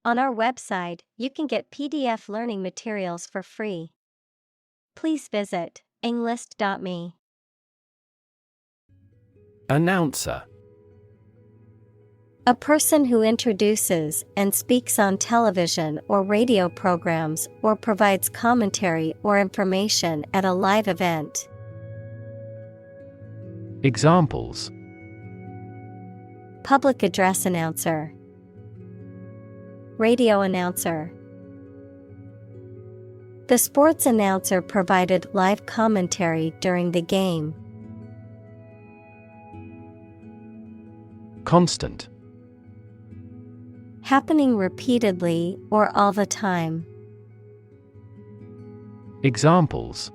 On our website, you can get PDF learning materials for free. Please visit englist.me. Announcer. A person who introduces and speaks on television or radio programs or provides commentary or information at a live event. Examples: Public address announcer, radio announcer. The sports announcer provided live commentary during the game. Constant. Happening repeatedly or all the time. Examples: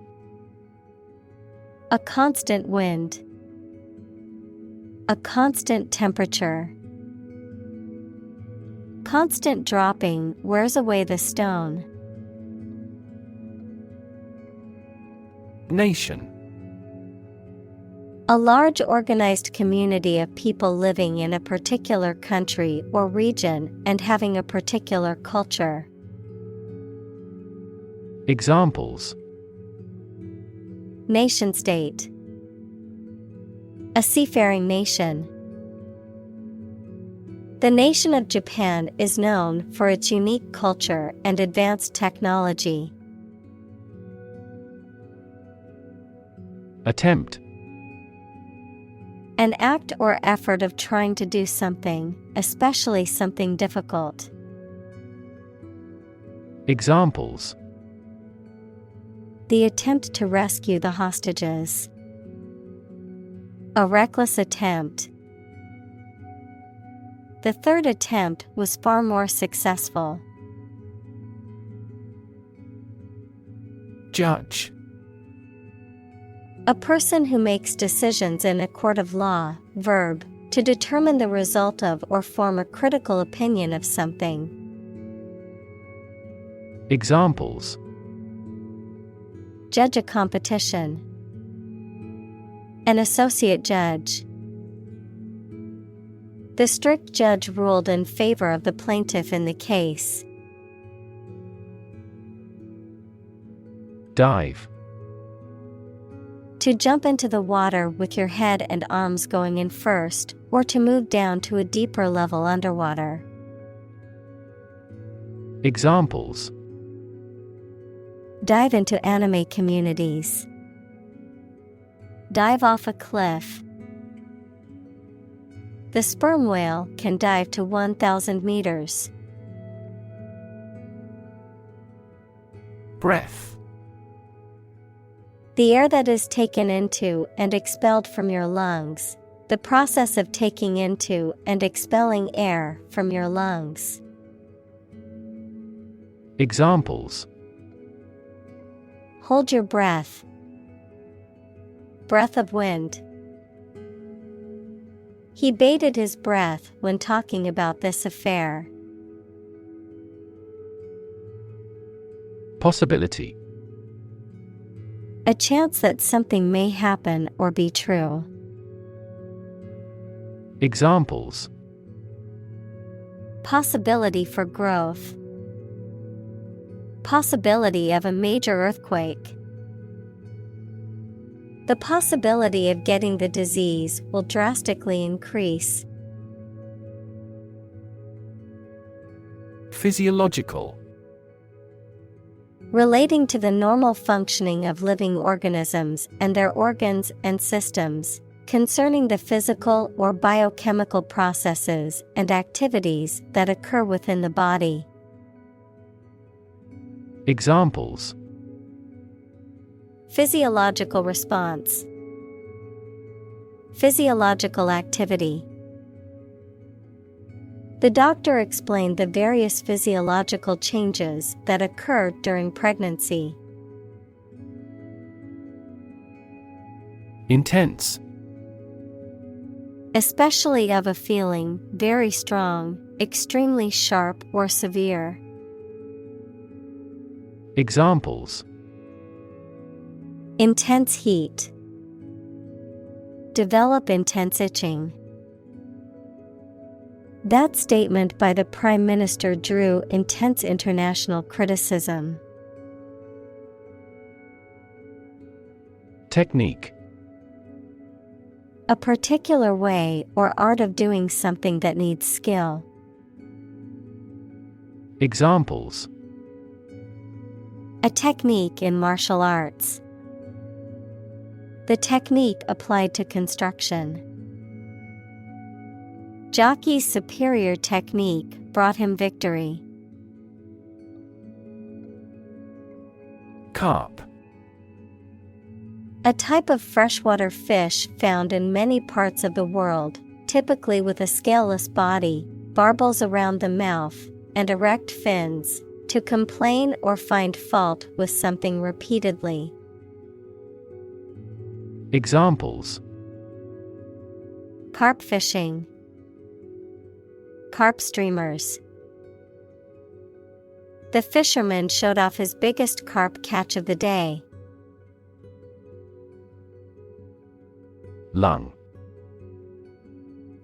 A constant wind. A constant temperature. Constant dropping wears away the stone. Nation. A large organized community of people living in a particular country or region and having a particular culture. Examples: Nation state. A seafaring nation. The nation of Japan is known for its unique culture and advanced technology. Attempt. An act or effort of trying to do something, especially something difficult. Examples: The attempt to rescue the hostages. A reckless attempt. The third attempt was far more successful. Judge. A person who makes decisions in a court of law. Verb, to determine the result of or form a critical opinion of something. Examples: Judge a competition. An associate judge. The strict judge ruled in favor of the plaintiff in the case. Dive. To jump into the water with your head and arms going in first, or to move down to a deeper level underwater. Examples: Dive into anime communities. Dive off a cliff. The sperm whale can dive to 1,000 meters. Breath. The air that is taken into and expelled from your lungs. The process of taking into and expelling air from your lungs. Examples: Hold your breath. Breath of wind. He bated his breath when talking about this affair. Possibility. A chance that something may happen or be true. Examples: Possibility for growth. Possibility of a major earthquake. The possibility of getting the disease will drastically increase. Physiological. Relating to the normal functioning of living organisms and their organs and systems, concerning the physical or biochemical processes and activities that occur within the body. Examples: Physiological response. Physiological activity. The doctor explained the various physiological changes that occur during pregnancy. Intense. Especially of a feeling, very strong, extremely sharp or severe. Examples: Intense heat. Develop intense itching. That statement by the Prime Minister drew intense international criticism. Technique. A particular way or art of doing something that needs skill. Examples. A technique in martial arts. The technique applied to construction. Jockey's superior technique brought him victory. Carp. A type of freshwater fish found in many parts of the world, typically with a scaleless body, barbels around the mouth, and erect fins, to complain or find fault with something repeatedly. Examples. Carp fishing. Carp streamers. The fisherman showed off his biggest carp catch of the day. Lung.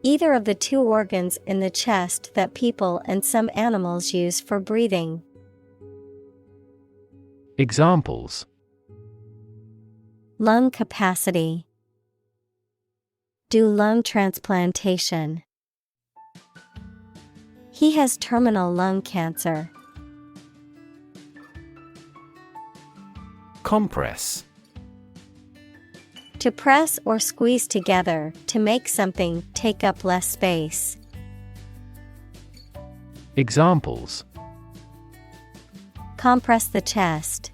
Either of the two organs in the chest that people and some animals use for breathing. Examples. Lung capacity. Do lung transplantation. He has terminal lung cancer. Compress. To press or squeeze together to make something take up less space. Examples. Compress the chest.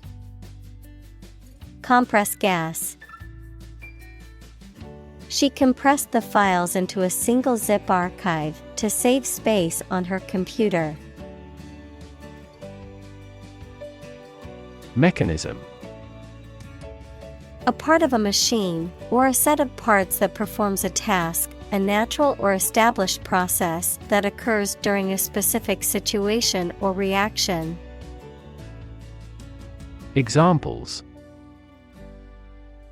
Compress gas. She compressed the files into a single zip archive to save space on her computer. Mechanism. A part of a machine, or a set of parts that performs a task, a natural or established process that occurs during a specific situation or reaction. Examples.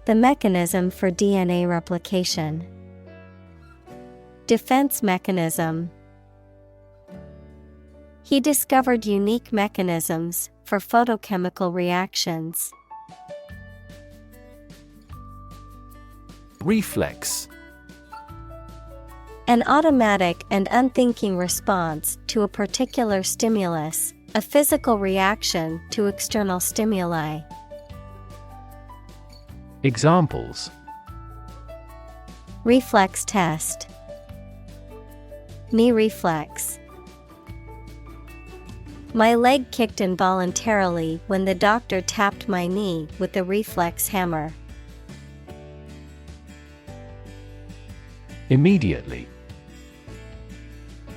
The mechanism for DNA replication. Defense mechanism. He discovered unique mechanisms for photochemical reactions. Reflex. An automatic and unthinking response to a particular stimulus, a physical reaction to external stimuli. Examples. Reflex test. Knee reflex. My leg kicked involuntarily when the doctor tapped my knee with the reflex hammer. Immediately.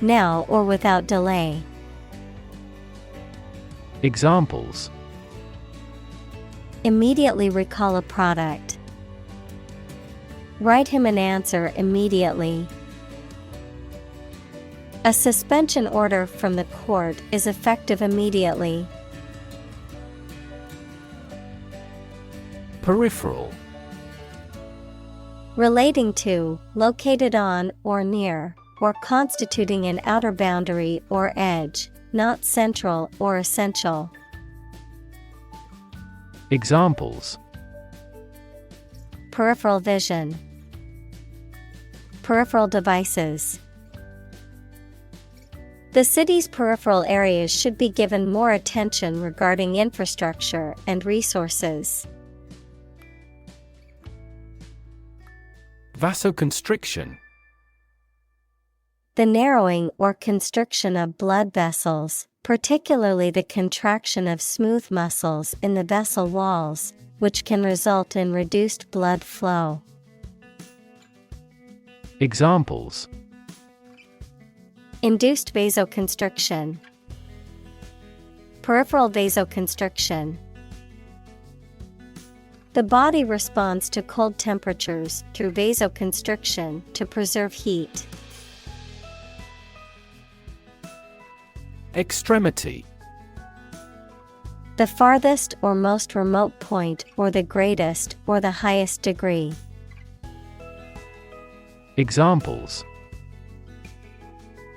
Now or without delay. Examples. Immediately recall a product. Write him an answer immediately. A suspension order from the court is effective immediately. Peripheral. Relating to, located on or near, or constituting an outer boundary or edge, not central or essential. Examples. Peripheral vision. Peripheral devices. The city's peripheral areas should be given more attention regarding infrastructure and resources. Vasoconstriction. The narrowing or constriction of blood vessels, particularly the contraction of smooth muscles in the vessel walls, which can result in reduced blood flow. Examples. Induced vasoconstriction. Peripheral vasoconstriction. The body responds to cold temperatures through vasoconstriction to preserve heat. Extremity. The farthest or most remote point, or the greatest or the highest degree.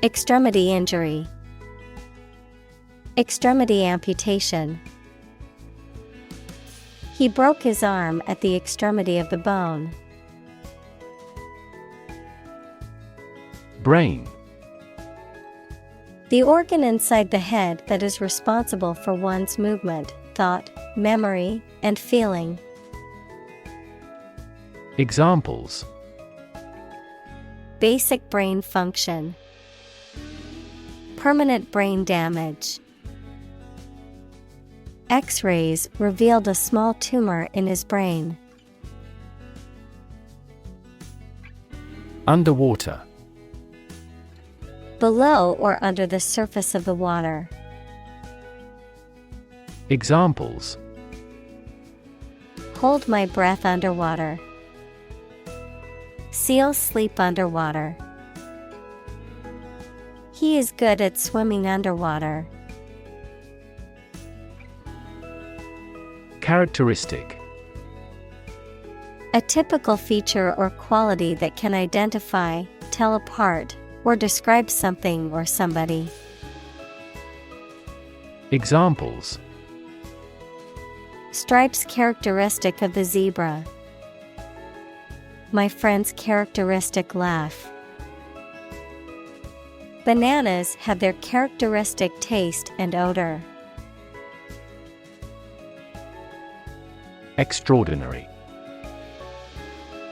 Extremity injury. Extremity amputation. He broke his arm at the extremity of the bone. Brain. The organ inside the head that is responsible for one's movement, thought, memory, and feeling. Examples: Basic brain function. Permanent brain damage. X-rays revealed a small tumor in his brain. Underwater. Below or under the surface of the water. Examples: Hold my breath underwater. Seals sleep underwater. He is good at swimming underwater. Characteristic. A typical feature or quality that can identify, tell apart, or describe something or somebody. Examples: Stripes characteristic of the zebra. My friend's characteristic laugh. Bananas have their characteristic taste and odor. Extraordinary.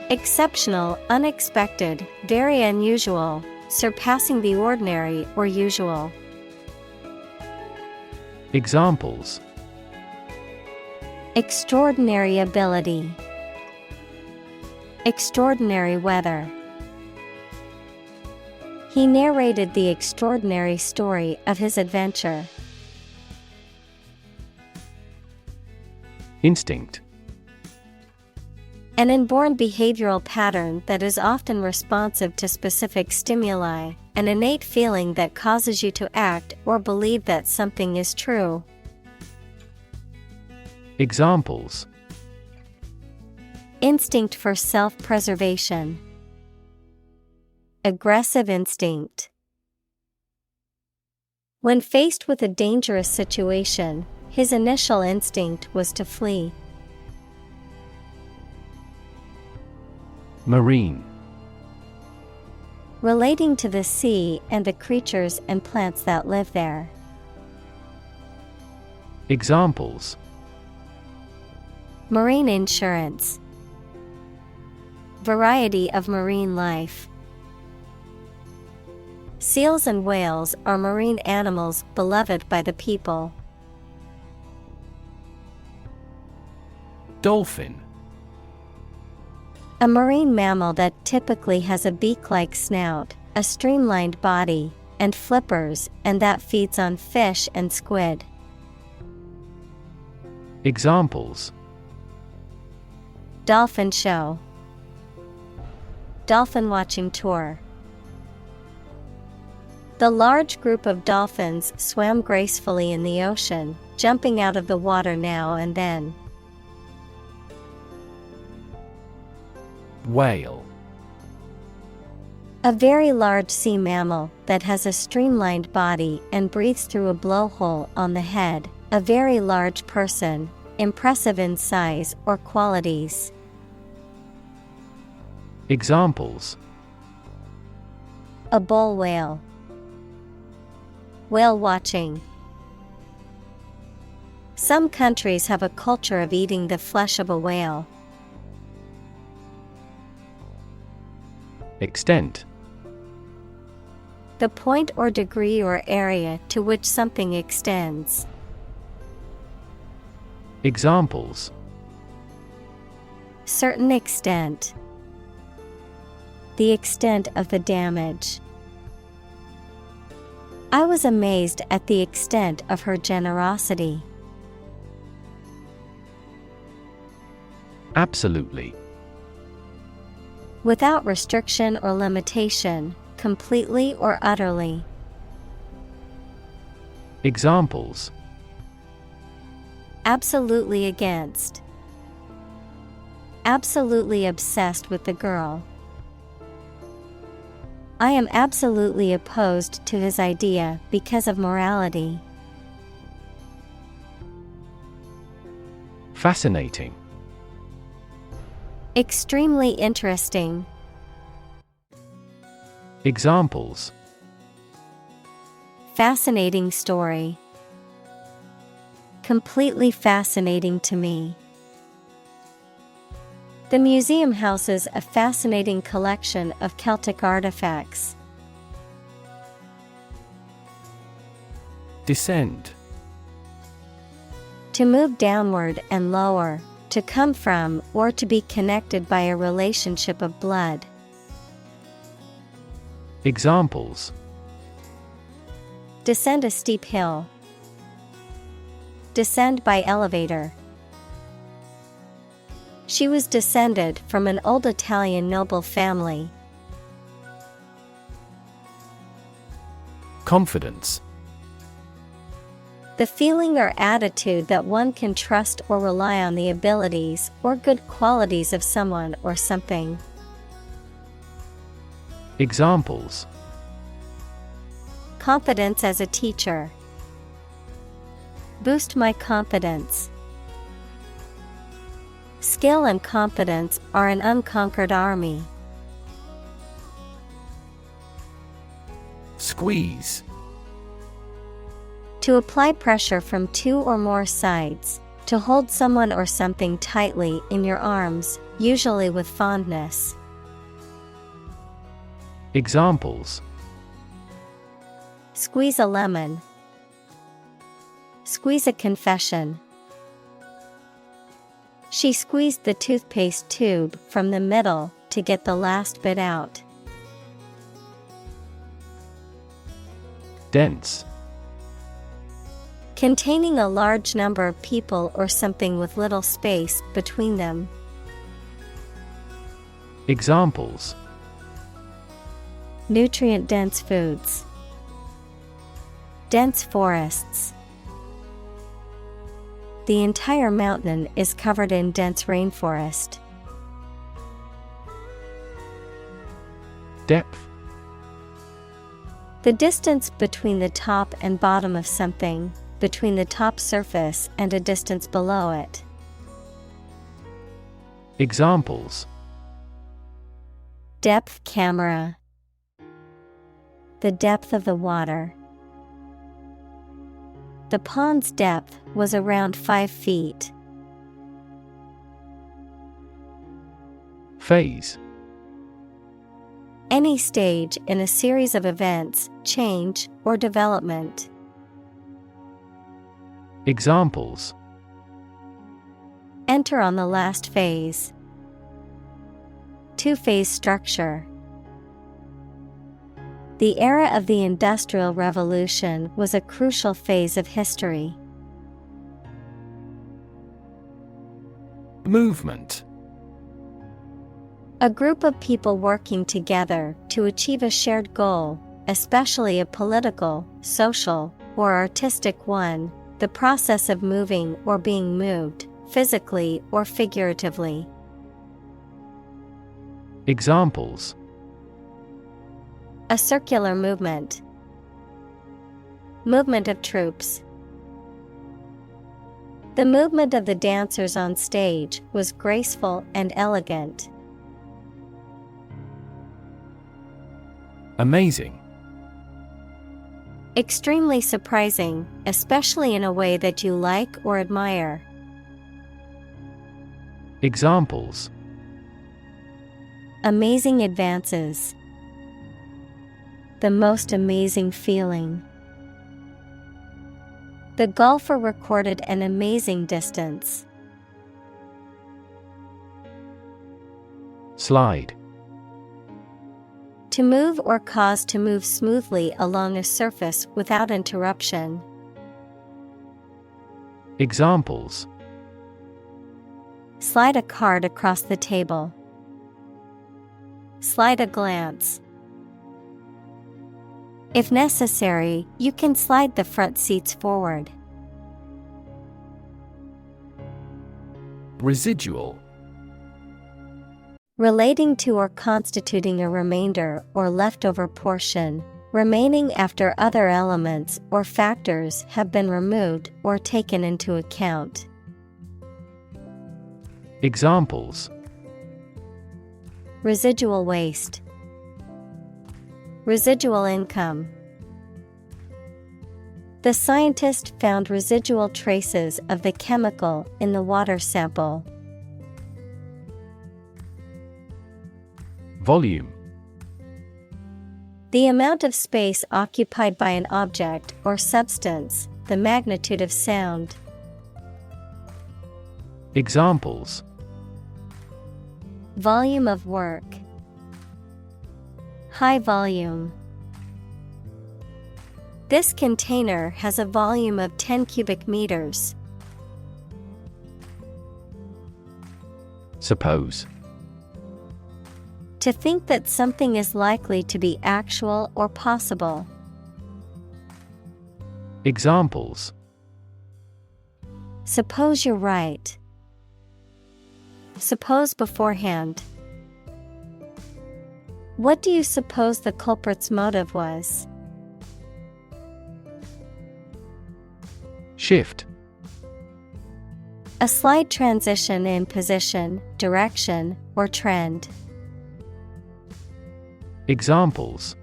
Exceptional, unexpected, very unusual, surpassing the ordinary or usual. Examples: Extraordinary ability. Extraordinary weather. He narrated the extraordinary story of his adventure. Instinct. An inborn behavioral pattern that is often responsive to specific stimuli, an innate feeling that causes you to act or believe that something is true. Examples: Instinct for self-preservation. Aggressive instinct. When faced with a dangerous situation, his initial instinct was to flee. Marine. Relating to the sea and the creatures and plants that live there. Examples: Marine insurance. Variety of marine life. Seals and whales are marine animals beloved by the people. Dolphin. A marine mammal that typically has a beak-like snout, a streamlined body, and flippers, and that feeds on fish and squid. Examples: Dolphin show. Dolphin watching tour. The large group of dolphins swam gracefully in the ocean, jumping out of the water now and then. Whale. A very large sea mammal that has a streamlined body and breathes through a blowhole on the head. A very large person, impressive in size or qualities. Examples: A bull whale. Whale watching. Some countries have a culture of eating the flesh of a whale. Extent. The point or degree or area to which something extends. Examples: Certain extent. The extent of the damage. I was amazed at the extent of her generosity. Absolutely. Without restriction or limitation, completely or utterly. Examples: Absolutely against. Absolutely obsessed with the girl. I am absolutely opposed to his idea because of morality. Fascinating. Extremely interesting. Examples: Fascinating story. Completely fascinating to me. The museum houses a fascinating collection of Celtic artifacts. Descend. To move downward and lower, to come from or to be connected by a relationship of blood. Examples: Descend a steep hill. Descend by elevator. She was descended from an old Italian noble family. Confidence. The feeling or attitude that one can trust or rely on the abilities or good qualities of someone or something. Examples: Confidence as a teacher. Boost my confidence. Skill and confidence are an unconquered army. Squeeze. To apply pressure from two or more sides, to hold someone or something tightly in your arms, usually with fondness. Examples: Squeeze a lemon. Squeeze a confession. She squeezed the toothpaste tube from the middle to get the last bit out. Dense. Containing a large number of people or something with little space between them. Examples: Nutrient-dense foods. Dense forests. The entire mountain is covered in dense rainforest. Depth. The distance between the top and bottom of something, between the top surface and a distance below it. Examples: Depth camera. The depth of the water. The pond's depth was around 5 feet. Phase. Any stage in a series of events, change, or development. Examples: Enter on the last phase. Two-phase structure. The era of the Industrial Revolution was a crucial phase of history. Movement. A group of people working together to achieve a shared goal, especially a political, social, or artistic one, the process of moving or being moved, physically or figuratively. Examples: A circular movement. Movement of troops. The movement of the dancers on stage was graceful and elegant. Amazing. Extremely surprising, especially in a way that you like or admire. Examples: Amazing advances. The most amazing feeling. The golfer recorded an amazing distance. Slide. To move or cause to move smoothly along a surface without interruption. Examples: Slide a card across the table. Slide a glance. If necessary, you can slide the front seats forward. Residual. Relating to or constituting a remainder or leftover portion, remaining after other elements or factors have been removed or taken into account. Examples: Residual waste, residual income. The scientist found residual traces of the chemical in the water sample. Volume: The amount of space occupied by an object or substance, the magnitude of sound. Examples: Volume of work, high volume. This container has a volume of 10 cubic meters. Suppose: To think that something is likely to be actual or possible. Examples: Suppose you're right. Suppose beforehand. What do you suppose the culprit's motive was? Shift: A slight transition in position, direction, or trend. Examples: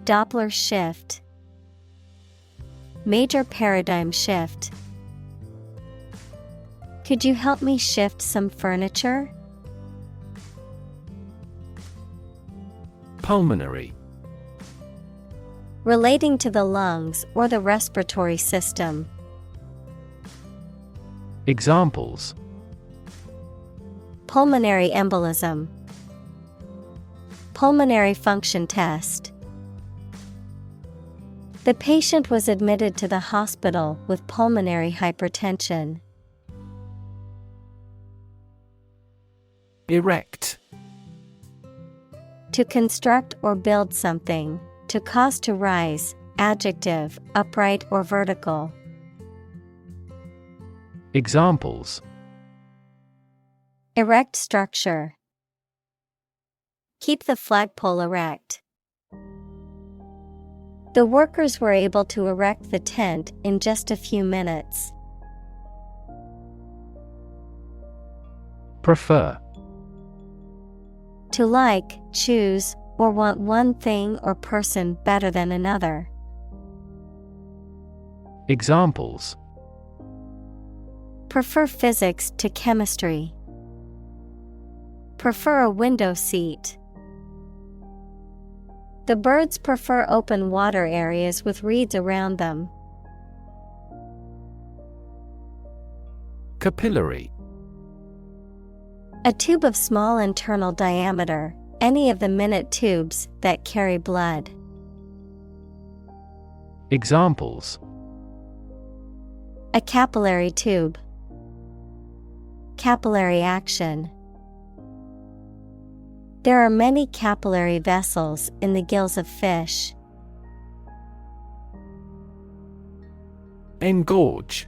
Doppler shift. Major paradigm shift. Could you help me shift some furniture? Pulmonary: Relating to the lungs or the respiratory system. Examples: Pulmonary embolism. Pulmonary function test. The patient was admitted to the hospital with pulmonary hypertension. Erect: To construct or build something, to cause to rise, adjective, upright or vertical. Examples: Erect structure. Keep the flagpole erect. The workers were able to erect the tent in just a few minutes. Prefer: To like, choose, or want one thing or person better than another. Examples: Prefer physics to chemistry. Prefer a window seat. The birds prefer open water areas with reeds around them. Capillary: A tube of small internal diameter, any of the minute tubes that carry blood. Examples: A capillary tube. Capillary action. There are many capillary vessels in the gills of fish. Engorge: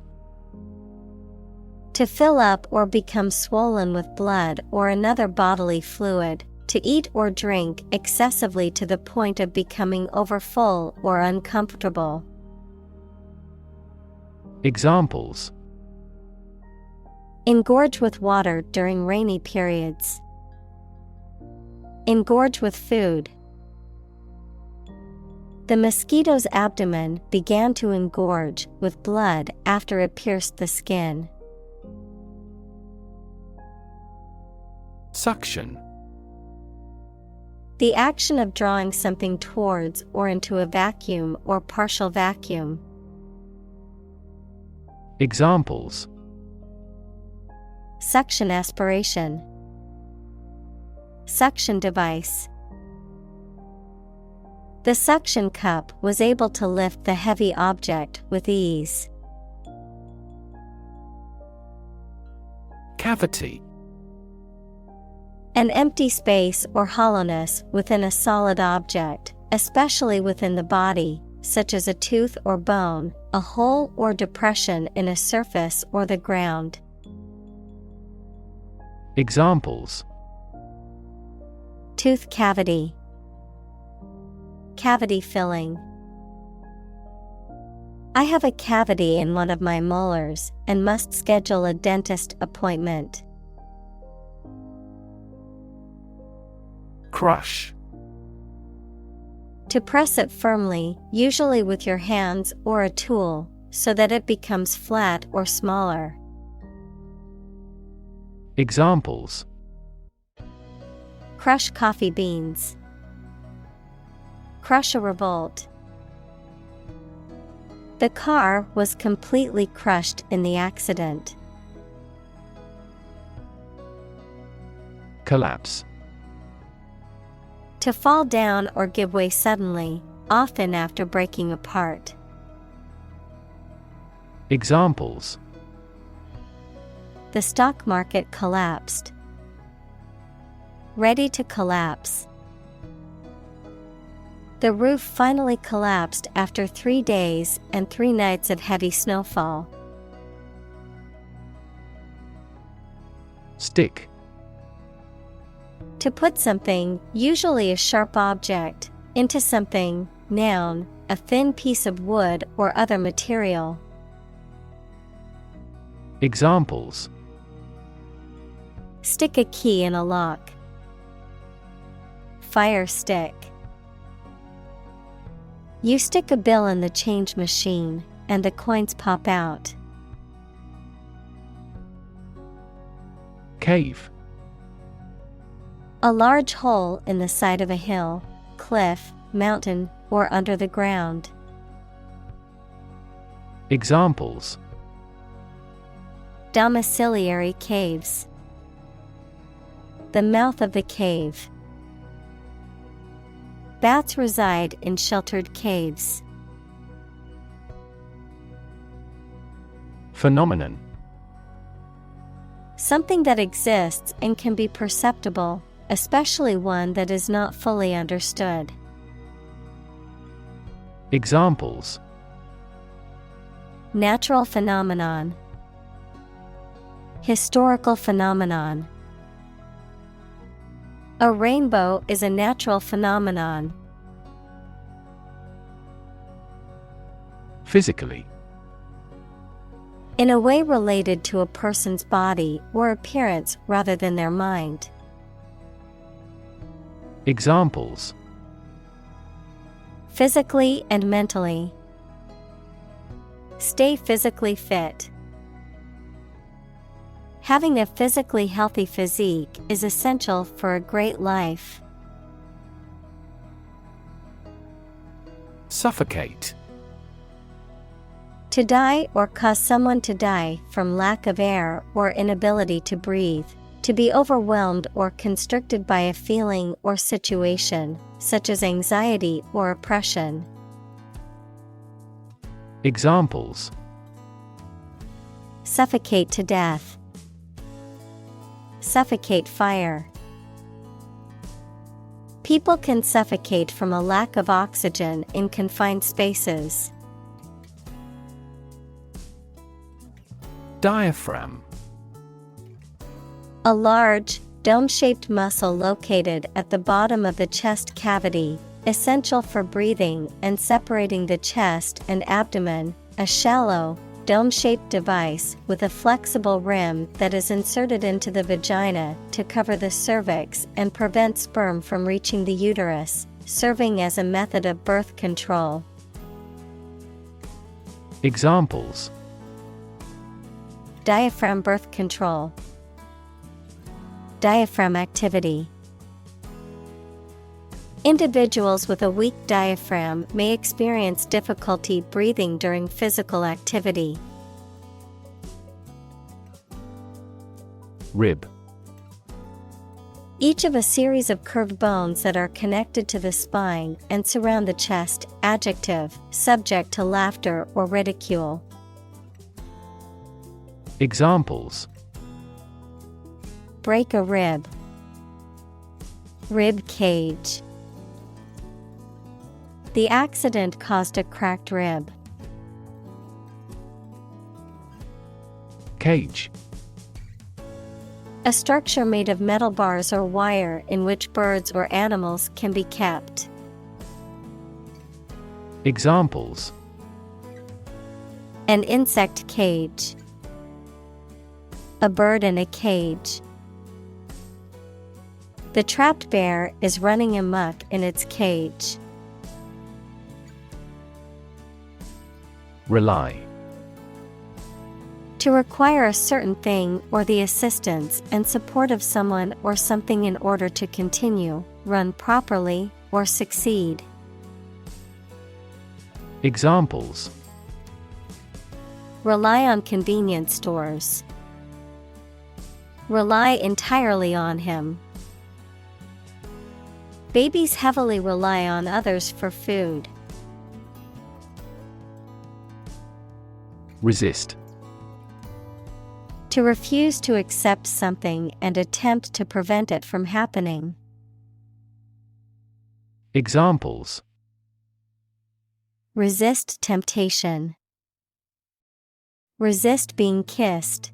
To fill up or become swollen with blood or another bodily fluid, to eat or drink excessively to the point of becoming overfull or uncomfortable. Examples: Engorge with water during rainy periods. Engorge with food. The mosquito's abdomen began to engorge with blood after it pierced the skin. Suction: The action of drawing something towards or into a vacuum or partial vacuum. Examples: Suction aspiration. Suction device. The suction cup was able to lift the heavy object with ease. Cavity: An empty space or hollowness within a solid object, especially within the body, such as a tooth or bone, a hole or depression in a surface or the ground. Examples: tooth cavity, cavity filling. I have a cavity in one of my molars and must schedule a dentist appointment. Crush. To press it firmly, usually with your hands or a tool, so that it becomes flat or smaller. Examples: crush coffee beans, crush a revolt. The car was completely crushed in the accident. Collapse. To fall down or give way suddenly, often after breaking apart. Examples: the stock market collapsed. Ready to collapse. The roof finally collapsed after 3 days and 3 nights of heavy snowfall. Stick. To put something, usually a sharp object, into something, noun, a thin piece of wood or other material. Examples: stick a key in a lock. Fire stick. You stick a bill in the change machine, and the coins pop out. Cave. A large hole in the side of a hill, cliff, mountain, or under the ground. Examples: domiciliary caves. The mouth of the cave. Bats reside in sheltered caves. Phenomenon. Something that exists and can be perceptible, especially one that is not fully understood. Examples: natural phenomenon, historical phenomenon. A rainbow is a natural phenomenon. Physically. In a way related to a person's body or appearance rather than their mind. Examples: physically and mentally. Stay physically fit. Having a physically healthy physique is essential for a great life. Suffocate. To die or cause someone to die from lack of air or inability to breathe. To be overwhelmed or constricted by a feeling or situation, such as anxiety or oppression. Examples: suffocate to death. Suffocate fire. People can suffocate from a lack of oxygen in confined spaces. Diaphragm. A large, dome-shaped muscle located at the bottom of the chest cavity, essential for breathing and separating the chest and abdomen. A shallow, dome-shaped device with a flexible rim that is inserted into the vagina to cover the cervix and prevent sperm from reaching the uterus, serving as a method of birth control. Examples: diaphragm birth control. Diaphragm activity. Individuals with a weak diaphragm may experience difficulty breathing during physical activity. Rib. Each of a series of curved bones that are connected to the spine and surround the chest. Adjective, subject to laughter or ridicule. Examples: break a rib. Rib cage. The accident caused a cracked rib. Cage. A structure made of metal bars or wire in which birds or animals can be kept. Examples: An insect cage. A bird in a cage. The trapped bear is running amok in its cage. Rely. To require a certain thing or the assistance and support of someone or something in order to continue, run properly, or succeed. Examples: Rely on convenience stores. Rely entirely on him. Babies heavily rely on others for food. Resist. To refuse to accept something and attempt to prevent it from happening. Examples: Resist temptation. Resist being kissed.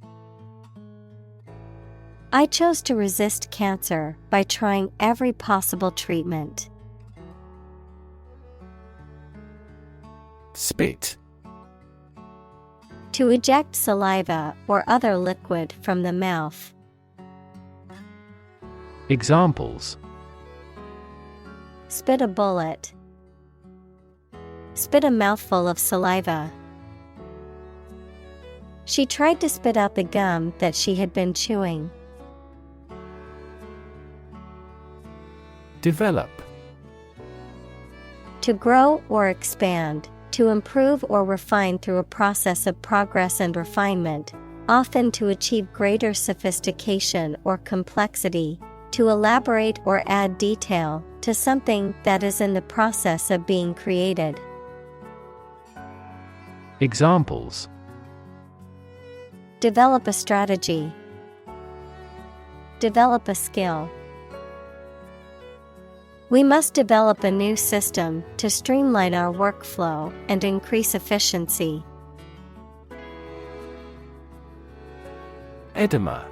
I chose to resist cancer by trying every possible treatment. Spit. To eject saliva or other liquid from the mouth. Examples: Spit a bullet. Spit a mouthful of saliva. She tried to spit out the gum that she had been chewing. Develop. To grow or expand, to improve or refine through a process of progress and refinement, often to achieve greater sophistication or complexity, to elaborate or add detail to something that is in the process of being created. Examples: Develop a strategy. Develop a skill. We must develop a new system to streamline our workflow and increase efficiency. Edema.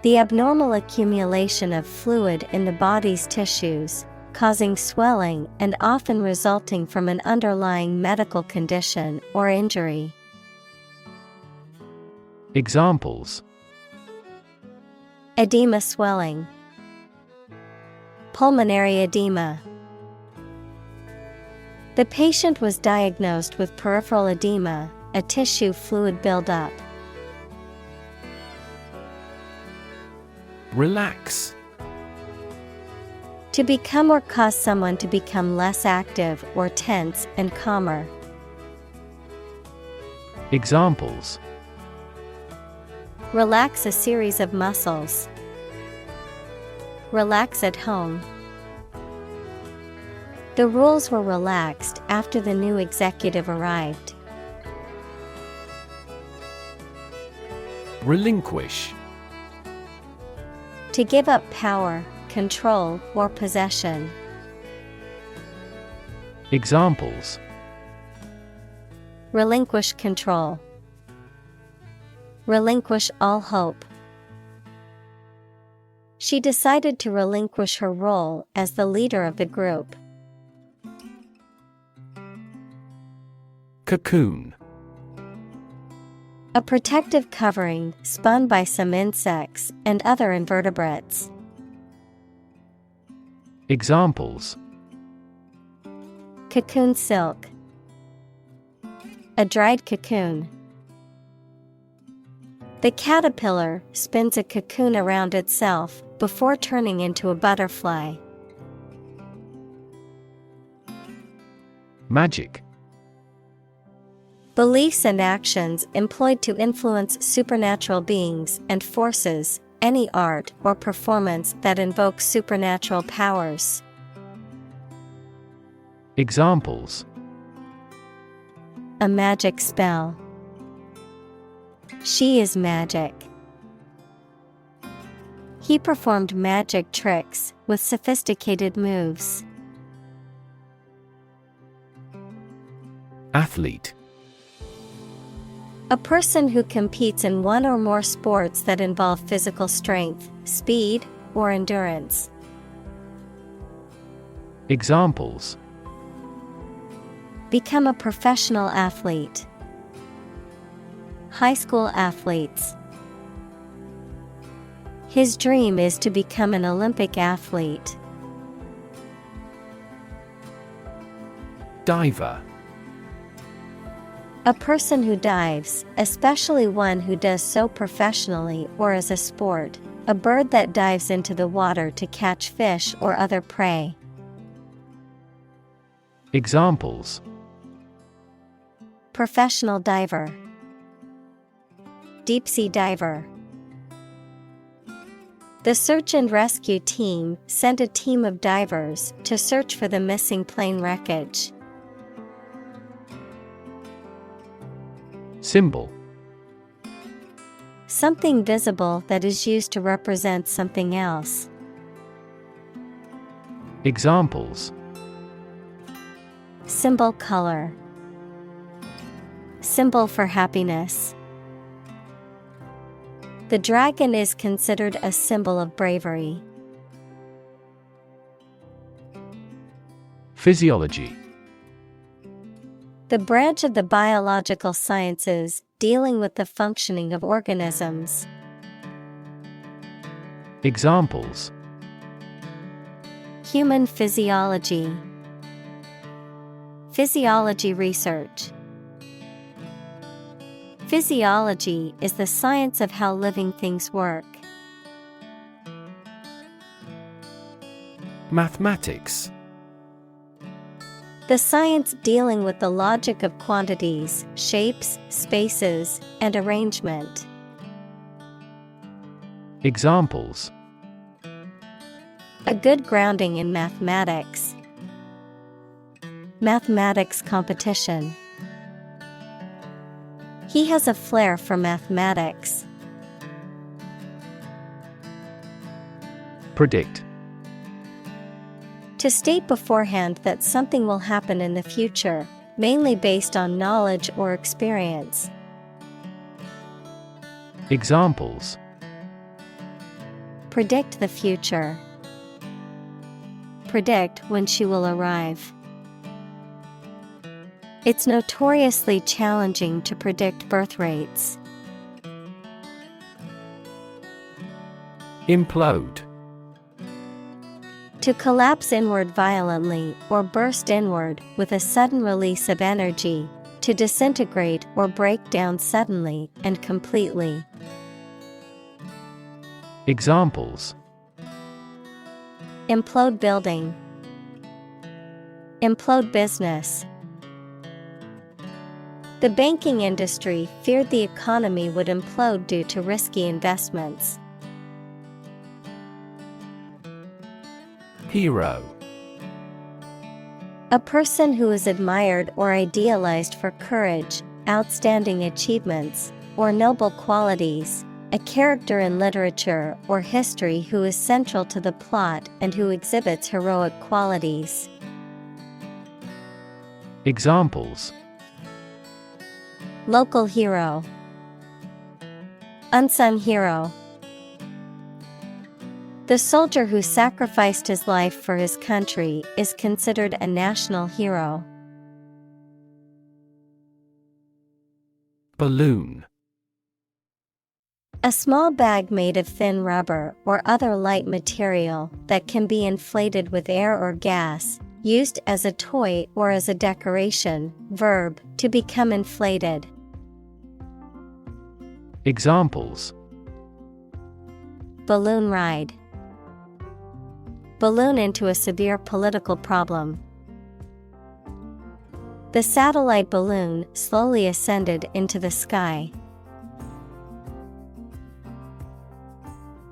The abnormal accumulation of fluid in the body's tissues, causing swelling and often resulting from an underlying medical condition or injury. Examples: Edema swelling. Pulmonary edema. The patient was diagnosed with peripheral edema, a tissue fluid buildup. Relax. To become or cause someone to become less active or tense and calmer. Examples: Relax a series of muscles. Relax at home. The rules were relaxed after the new executive arrived. Relinquish. To give up power, control, or possession. Examples: Relinquish control. Relinquish all hope. She decided to relinquish her role as the leader of the group. Cocoon. A protective covering spun by some insects and other invertebrates. Examples: Cocoon silk. A dried cocoon. The caterpillar spins a cocoon around itself before turning into a butterfly. Magic. Beliefs and actions employed to influence supernatural beings and forces, any art or performance that invokes supernatural powers. Examples: A magic spell. She is magic. He performed magic tricks with sophisticated moves. Athlete. A person who competes in one or more sports that involve physical strength, speed, or endurance. Examples: Become a professional athlete. High school athletes. His dream is to become an Olympic athlete. Diver. A person who dives, especially one who does so professionally or as a sport. A bird that dives into the water to catch fish or other prey. Examples: Professional diver. Deep sea diver. The search and rescue team sent a team of divers to search for the missing plane wreckage. Symbol. Something visible that is used to represent something else. Examples: Symbol color. Symbol for happiness. The dragon is considered a symbol of bravery. Physiology. The branch of the biological sciences dealing with the functioning of organisms. Examples: Human physiology. Physiology research. Physiology is the science of how living things work. Mathematics. The science dealing with the logic of quantities, shapes, spaces, and arrangement. Examples: A good grounding in mathematics. Mathematics competition. He has a flair for mathematics. Predict. To state beforehand that something will happen in the future, mainly based on knowledge or experience. Examples: Predict the future. Predict when she will arrive. It's notoriously challenging to predict birth rates. Implode. To collapse inward violently or burst inward with a sudden release of energy, to disintegrate or break down suddenly and completely. Examples: Implode building. Implode business. The banking industry feared the economy would implode due to risky investments. Hero. A person who is admired or idealized for courage, outstanding achievements, or noble qualities. A character in literature or history who is central to the plot and who exhibits heroic qualities. Examples: Local hero. Unsung hero. The soldier who sacrificed his life for his country is considered a national hero. Balloon. A small bag made of thin rubber or other light material that can be inflated with air or gas, used as a toy or as a decoration. Verb, to become inflated. Examples: Balloon ride. Balloon into a severe political problem. The satellite balloon slowly ascended into the sky.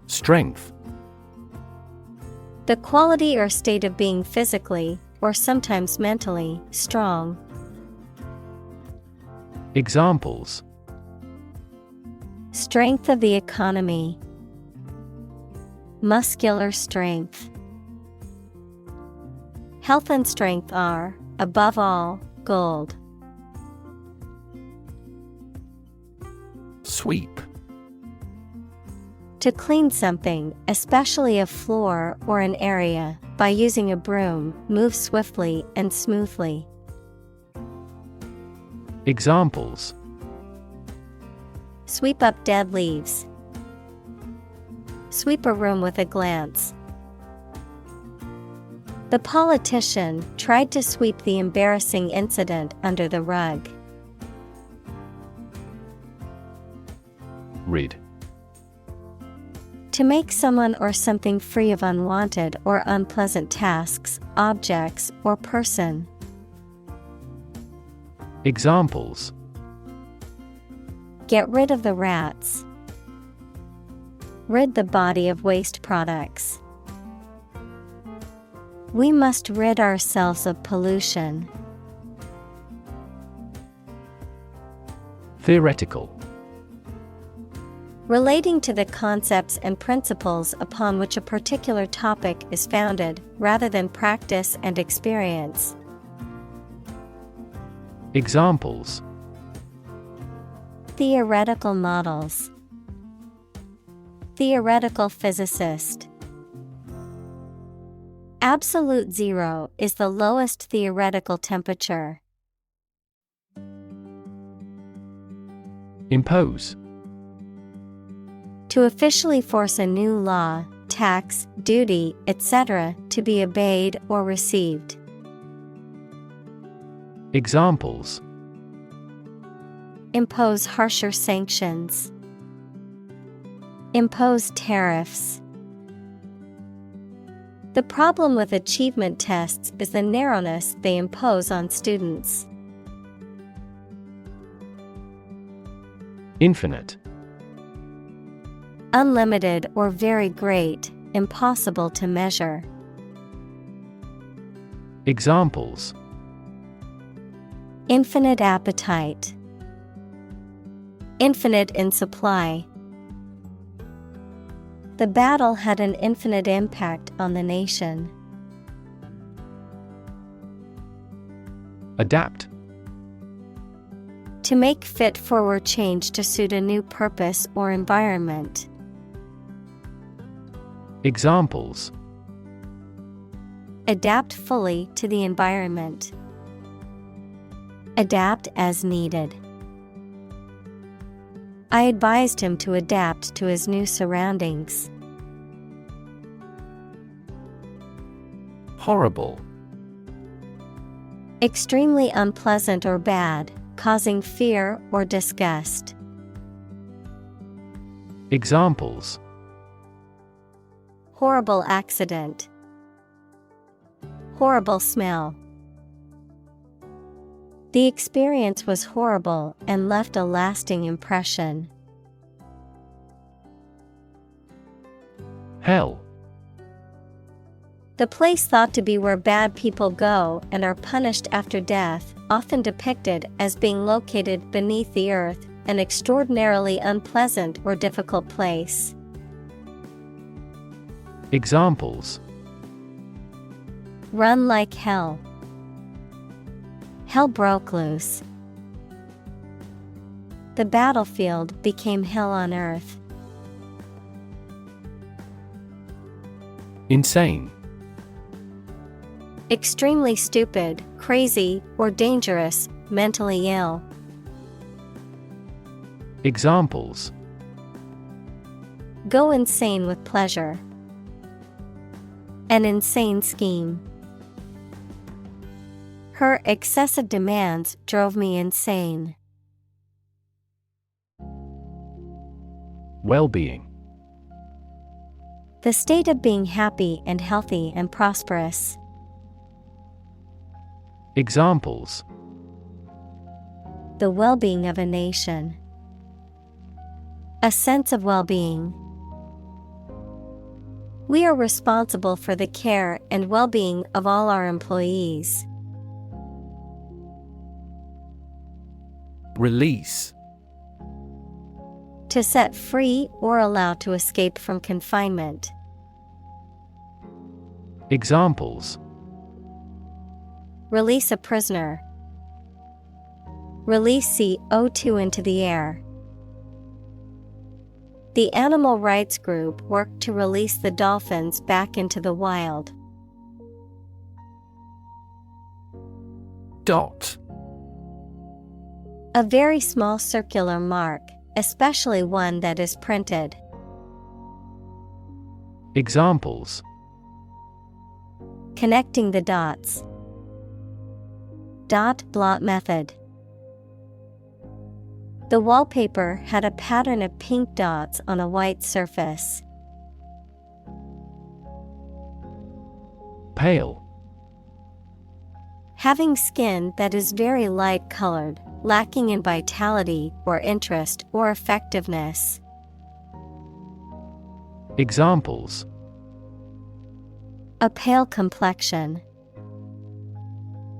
Strength. The quality or state of being physically, or sometimes mentally, strong. Examples: Strength of the economy. Muscular strength. Health and strength are, above all, gold. Sweep. To clean something, especially a floor or an area, by using a broom, move swiftly and smoothly. Examples: Sweep up dead leaves. Sweep a room with a glance. The politician tried to sweep the embarrassing incident under the rug. Rid. To make someone or something free of unwanted or unpleasant tasks, objects, or person. Examples: Get rid of the rats. Rid the body of waste products. We must rid ourselves of pollution. Theoretical. Relating to the concepts and principles upon which a particular topic is founded, rather than practice and experience. Examples: Theoretical models. Theoretical physicist. Absolute zero is the lowest theoretical temperature. Impose. To officially force a new law, tax, duty, etc., to be obeyed or received. Examples: Impose harsher sanctions. Impose tariffs. The problem with achievement tests is the narrowness they impose on students. Infinite. Unlimited or very great, impossible to measure. Examples: Infinite appetite. Infinite in supply. The battle had an infinite impact on the nation. Adapt. To make fit for or change to suit a new purpose or environment. Examples: Adapt fully to the environment. Adapt as needed. I advised him to adapt to his new surroundings. Horrible. Extremely unpleasant or bad, causing fear or disgust. Examples: Horrible accident. Horrible smell. The experience was horrible and left a lasting impression. Hell. The place thought to be where bad people go and are punished after death, often depicted as being located beneath the earth, an extraordinarily unpleasant or difficult place. Examples: Run like hell. Hell broke loose. The battlefield became hell on earth. Insane. Extremely stupid, crazy, or dangerous, mentally ill. Examples: Go insane with pleasure. An insane scheme. Her excessive demands drove me insane. Well-being. The state of being happy and healthy and prosperous. Examples: The well-being of a nation. A sense of well-being. We are responsible for the care and well-being of all our employees. Release. To set free or allow to escape from confinement. Examples: Release a prisoner. Release CO2 into the air. The animal rights group worked to release the dolphins back into the wild. Dot. A very small circular mark, especially one that is printed. Examples: Connecting the dots. Dot blot method. The wallpaper had a pattern of pink dots on a white surface. Pale. Having skin that is very light colored, lacking in vitality or interest or effectiveness. Examples: A pale complexion.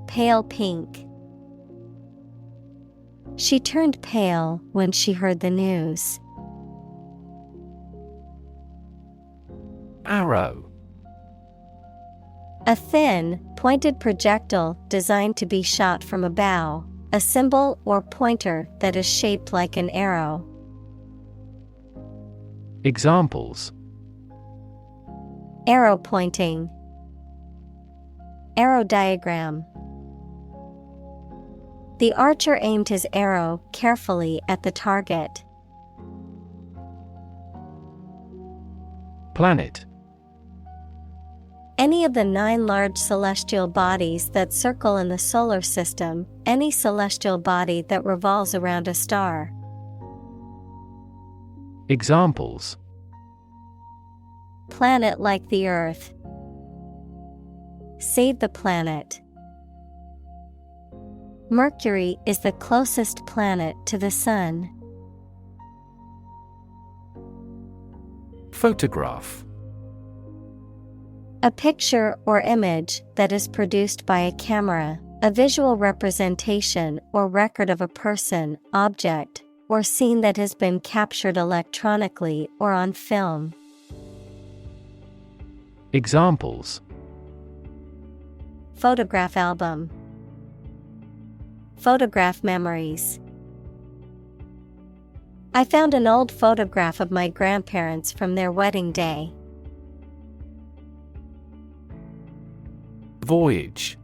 Pale pink. She turned pale when she heard the news. Arrow. A thin, pointed projectile designed to be shot from a bow, a symbol or pointer that is shaped like an arrow. Examples: Arrow pointing. Arrow diagram. The archer aimed his arrow carefully at the target. Planet. Any of the 9 large celestial bodies that circle in the solar system, any celestial body that revolves around a star. Examples: Planet like the Earth. Save the planet. Mercury is the closest planet to the Sun. Photograph. A picture or image that is produced by a camera, a visual representation or record of a person, object, or scene that has been captured electronically or on film. Examples: Photograph album. Photograph memories. I found an old photograph of my grandparents from their wedding day. Voyage.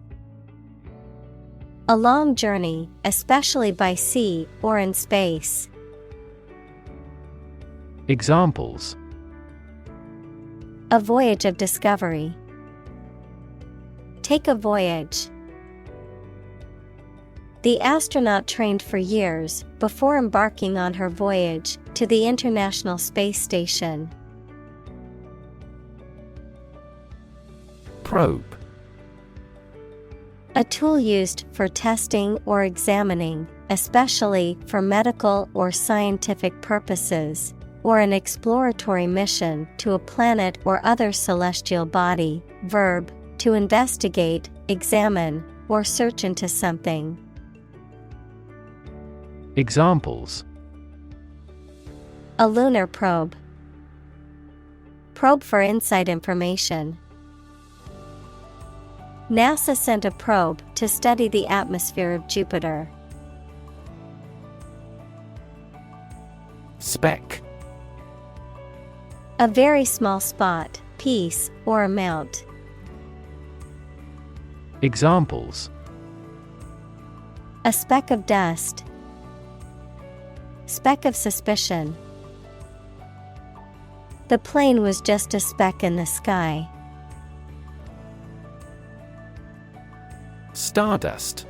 A long journey, especially by sea or in space. Examples: A voyage of discovery. Take a voyage. The astronaut trained for years before embarking on her voyage to the International Space Station. Probe. A tool used for testing or examining, especially for medical or scientific purposes, or an exploratory mission to a planet or other celestial body. Verb, to investigate, examine, or search into something. Examples: A lunar probe. Probe for inside information. NASA sent a probe to study the atmosphere of Jupiter. Speck. A very small spot, piece, or amount. Examples: A speck of dust. Speck of suspicion. The plane was just a speck in the sky. Stardust.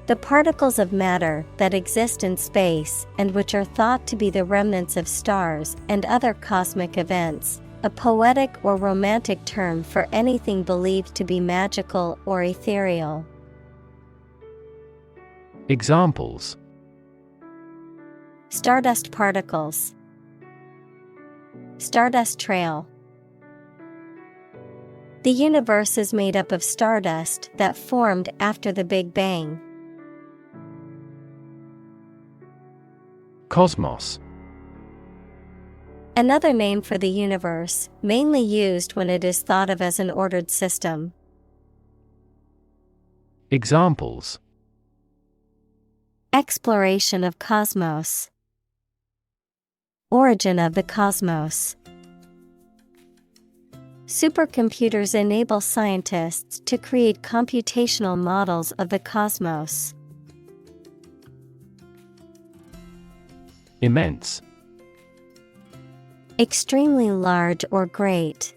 The particles of matter that exist in space and which are thought to be the remnants of stars and other cosmic events, a poetic or romantic term for anything believed to be magical or ethereal. Examples: Stardust particles. Stardust trail. The universe is made up of stardust that formed after the Big Bang. Cosmos. Another name for the universe, mainly used when it is thought of as an ordered system. Examples: Exploration of cosmos. Origin of the cosmos. Supercomputers enable scientists to create computational models of the cosmos. Immense. Extremely large or great.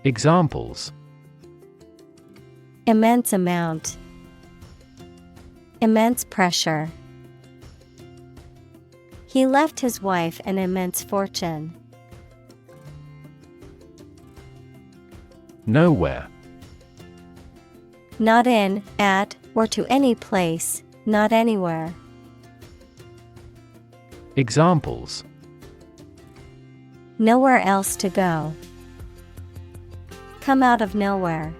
Examples: Immense amount. Immense pressure. He left his wife an immense fortune. Nowhere. Not in, at, or to any place, not anywhere. Examples: Nowhere else to go. Come out of nowhere.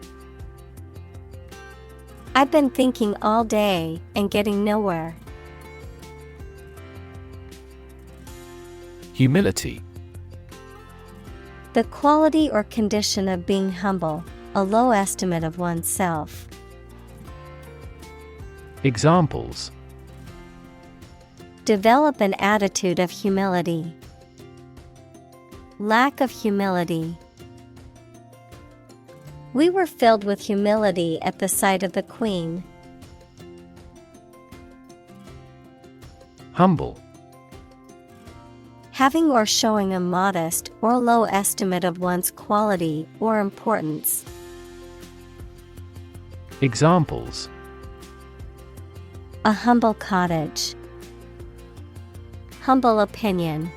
I've been thinking all day and getting nowhere. Humility. The quality or condition of being humble, a low estimate of oneself. Examples: Develop an attitude of humility. Lack of humility. We were filled with humility at the sight of the Queen. Humble. Having or showing a modest or low estimate of one's quality or importance. Examples: A humble cottage. Humble opinion.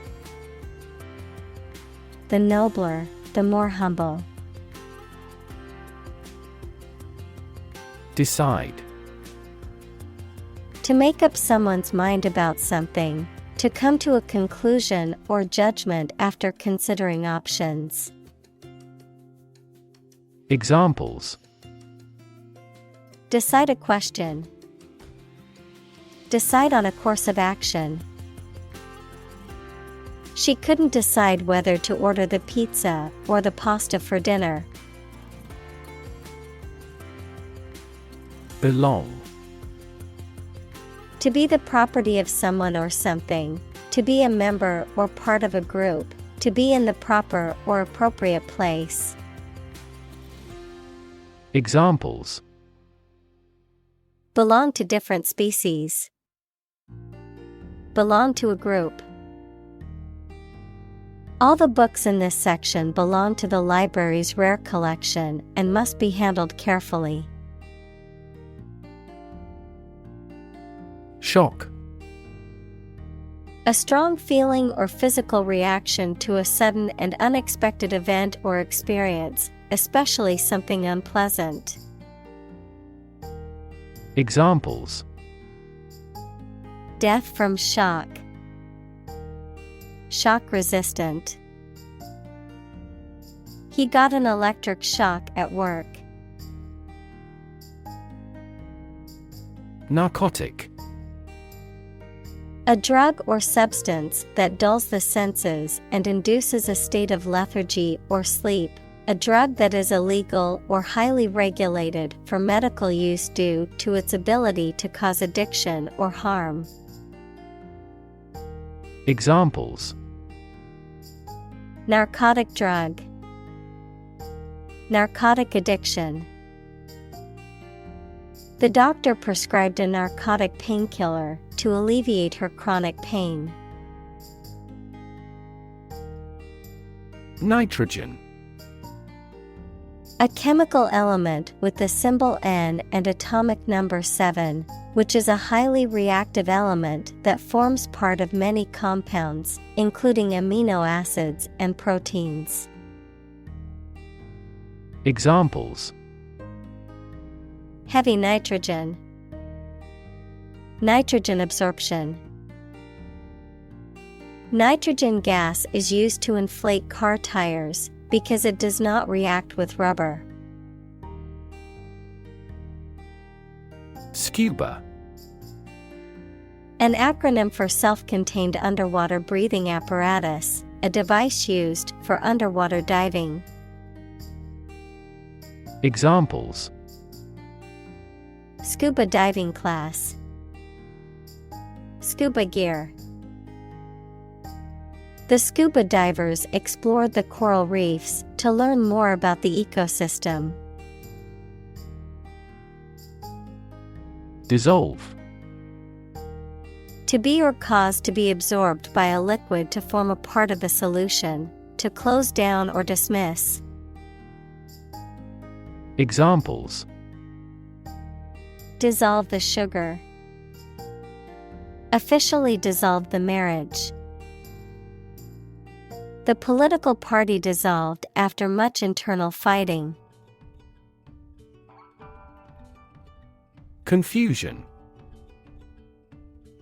The nobler, the more humble. Decide. To make up someone's mind about something, to come to a conclusion or judgment after considering options. Examples: Decide a question. Decide on a course of action. She couldn't decide whether to order the pizza or the pasta for dinner. Belong. To be the property of someone or something, to be a member or part of a group, to be in the proper or appropriate place. Examples: Belong to different species. Belong to a group. All the books in this section belong to the library's rare collection and must be handled carefully. Shock. A strong feeling or physical reaction to a sudden and unexpected event or experience, especially something unpleasant. Examples: Death from shock. Shock resistant. He got an electric shock at work. Narcotic. A drug or substance that dulls the senses and induces a state of lethargy or sleep. A drug that is illegal or highly regulated for medical use due to its ability to cause addiction or harm. Examples: Narcotic drug. Narcotic addiction. The doctor prescribed a narcotic painkiller to alleviate her chronic pain. Nitrogen. A chemical element with the symbol N and atomic number 7, which is a highly reactive element that forms part of many compounds, including amino acids and proteins. Examples: Heavy nitrogen. Nitrogen absorption. Nitrogen gas is used to inflate car tires because it does not react with rubber. Scuba. An acronym for self-contained underwater breathing apparatus, a device used for underwater diving. Examples: Scuba diving class. Scuba gear. The scuba divers explored the coral reefs to learn more about the ecosystem. Dissolve. To be or cause to be absorbed by a liquid to form a part of a solution, to close down or dismiss. Examples: Dissolve the sugar. Officially dissolved the marriage. The political party dissolved after much internal fighting. Confusion.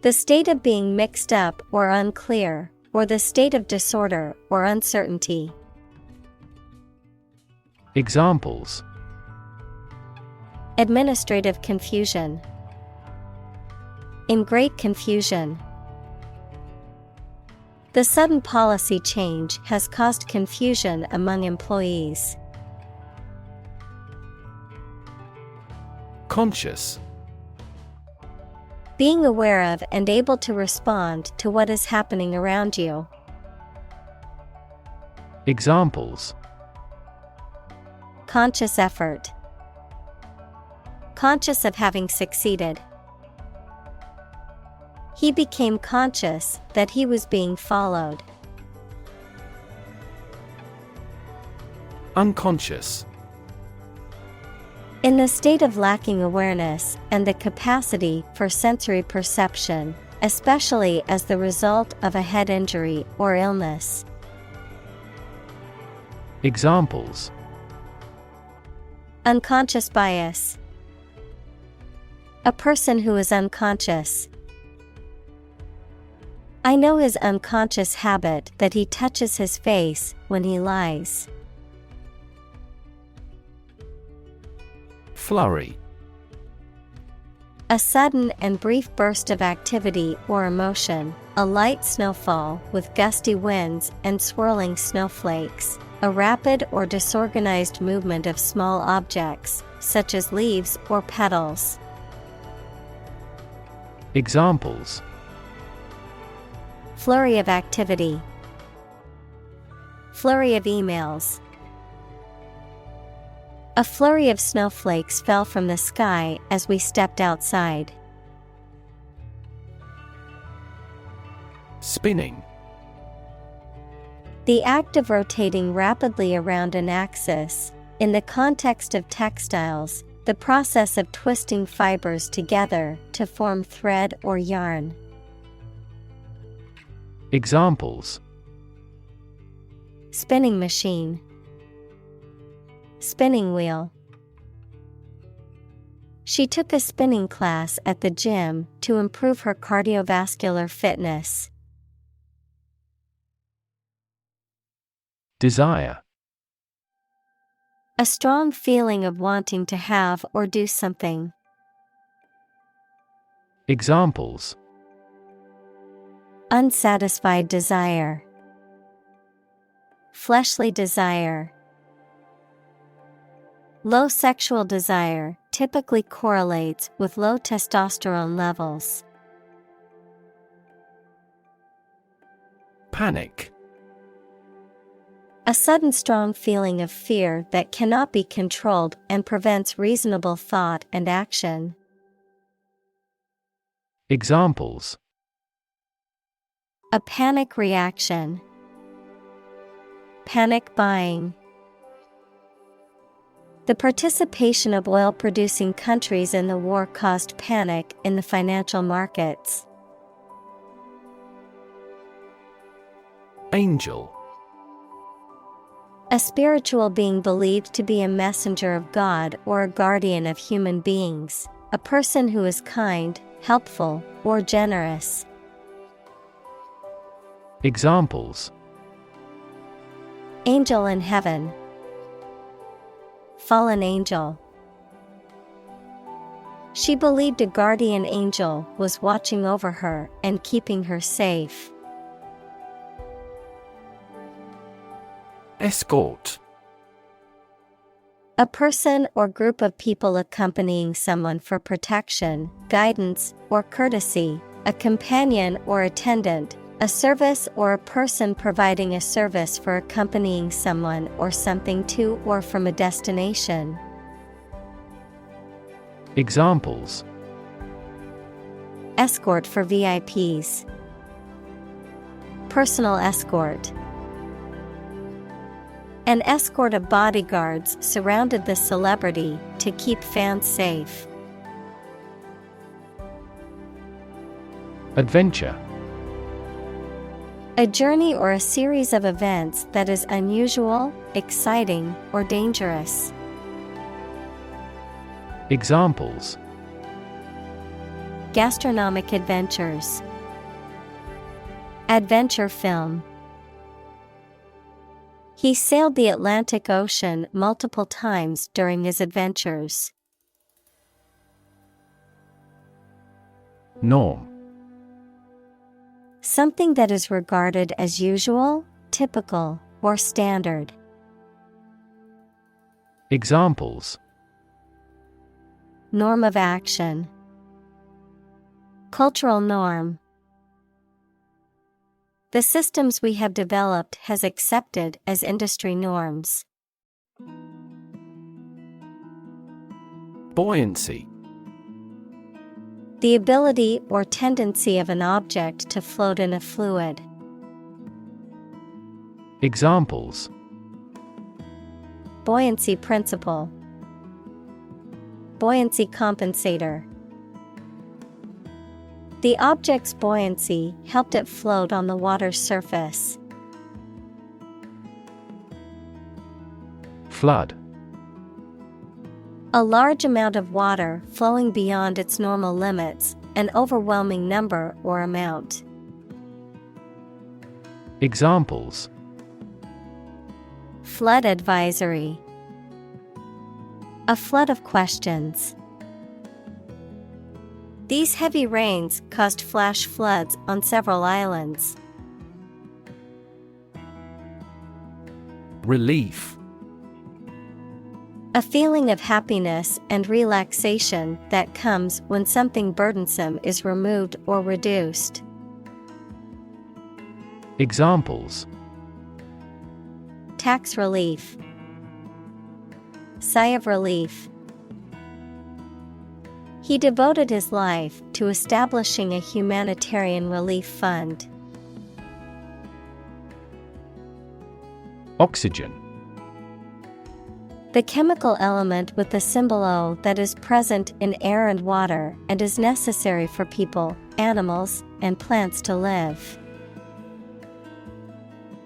The state of being mixed up or unclear, or the state of disorder or uncertainty. Examples: Administrative confusion. In great confusion. The sudden policy change has caused confusion among employees. Conscious. Being aware of and able to respond to what is happening around you. Examples: Conscious effort. Conscious of having succeeded. He became conscious that he was being followed. Unconscious. In the state of lacking awareness and the capacity for sensory perception, especially as the result of a head injury or illness. Examples: Unconscious bias. A person who is unconscious. I know his unconscious habit that he touches his face when he lies. Flurry. A sudden and brief burst of activity or emotion, a light snowfall with gusty winds and swirling snowflakes, a rapid or disorganized movement of small objects, such as leaves or petals. Examples: Flurry of activity. Flurry of emails. A flurry of snowflakes fell from the sky as we stepped outside. Spinning. The act of rotating rapidly around an axis. In the context of textiles, the process of twisting fibers together to form thread or yarn. Examples: Spinning machine. Spinning wheel. She took a spinning class at the gym to improve her cardiovascular fitness. Desire. A strong feeling of wanting to have or do something. Examples: Unsatisfied desire. Fleshly desire. Low sexual desire typically correlates with low testosterone levels. Panic. A sudden strong feeling of fear that cannot be controlled and prevents reasonable thought and action. Examples: A panic reaction. Panic buying. The participation of oil-producing countries in the war caused panic in the financial markets. Angel. A spiritual being believed to be a messenger of God or a guardian of human beings, a person who is kind, helpful, or generous. Examples: Angel in heaven. Fallen angel. She believed a guardian angel was watching over her and keeping her safe. Escort. A person or group of people accompanying someone for protection, guidance, or courtesy, a companion or attendant, A service or a person providing a service for accompanying someone or something to or from a destination. Examples: Escort for VIPs. Personal escort. An escort of bodyguards surrounded the celebrity to keep fans safe. Adventure. A journey or a series of events that is unusual, exciting, or dangerous. Examples: Gastronomic adventures. Adventure film. He sailed the Atlantic Ocean multiple times during his adventures. Norm. Something that is regarded as usual, typical, or standard. Examples: Norm of action. Cultural norm. The systems we have developed has accepted as industry norms. Buoyancy. The ability or tendency of an object to float in a fluid. Examples: Buoyancy principle. Buoyancy compensator. The object's buoyancy helped it float on the water's surface. Flood. A large amount of water flowing beyond its normal limits, an overwhelming number or amount. Examples: Flood advisory. A flood of questions. These heavy rains caused flash floods on several islands. Relief. A feeling of happiness and relaxation that comes when something burdensome is removed or reduced. Examples: Tax relief. Sigh of relief. He devoted his life to establishing a humanitarian relief fund. Oxygen. The chemical element with the symbol O that is present in air and water and is necessary for people, animals, and plants to live.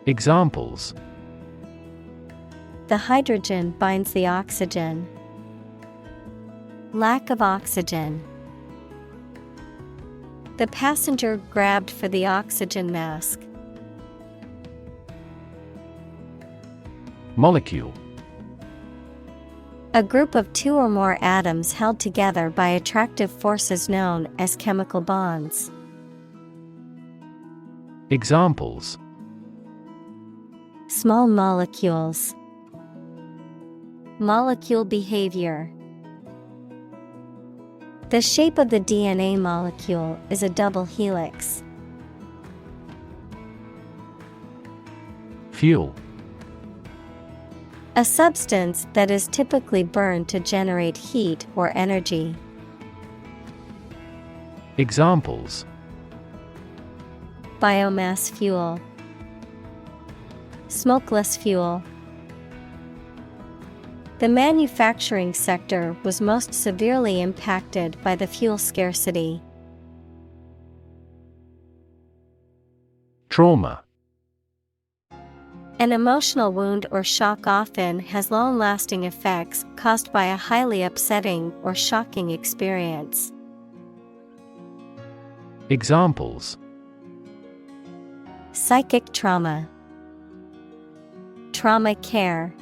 Examples: The hydrogen binds the oxygen. Lack of oxygen. The passenger grabbed for the oxygen mask. Molecule. A group of two or more atoms held together by attractive forces known as chemical bonds. Examples: Small molecules. Molecule behavior. The shape of the DNA molecule is a double helix. Fuel. A substance that is typically burned to generate heat or energy. Examples: Biomass fuel. Smokeless fuel. The manufacturing sector was most severely impacted by the fuel scarcity. Trauma. An emotional wound or shock often has long-lasting effects caused by a highly upsetting or shocking experience. Examples: Psychic trauma. Trauma care.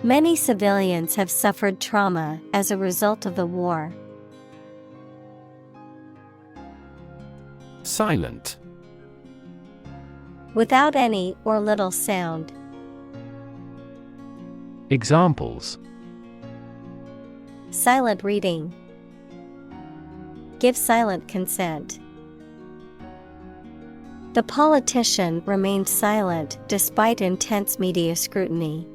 Many civilians have suffered trauma as a result of the war. Silent. Without any or little sound. Examples: Silent reading. Give silent consent. The politician remained silent despite intense media scrutiny.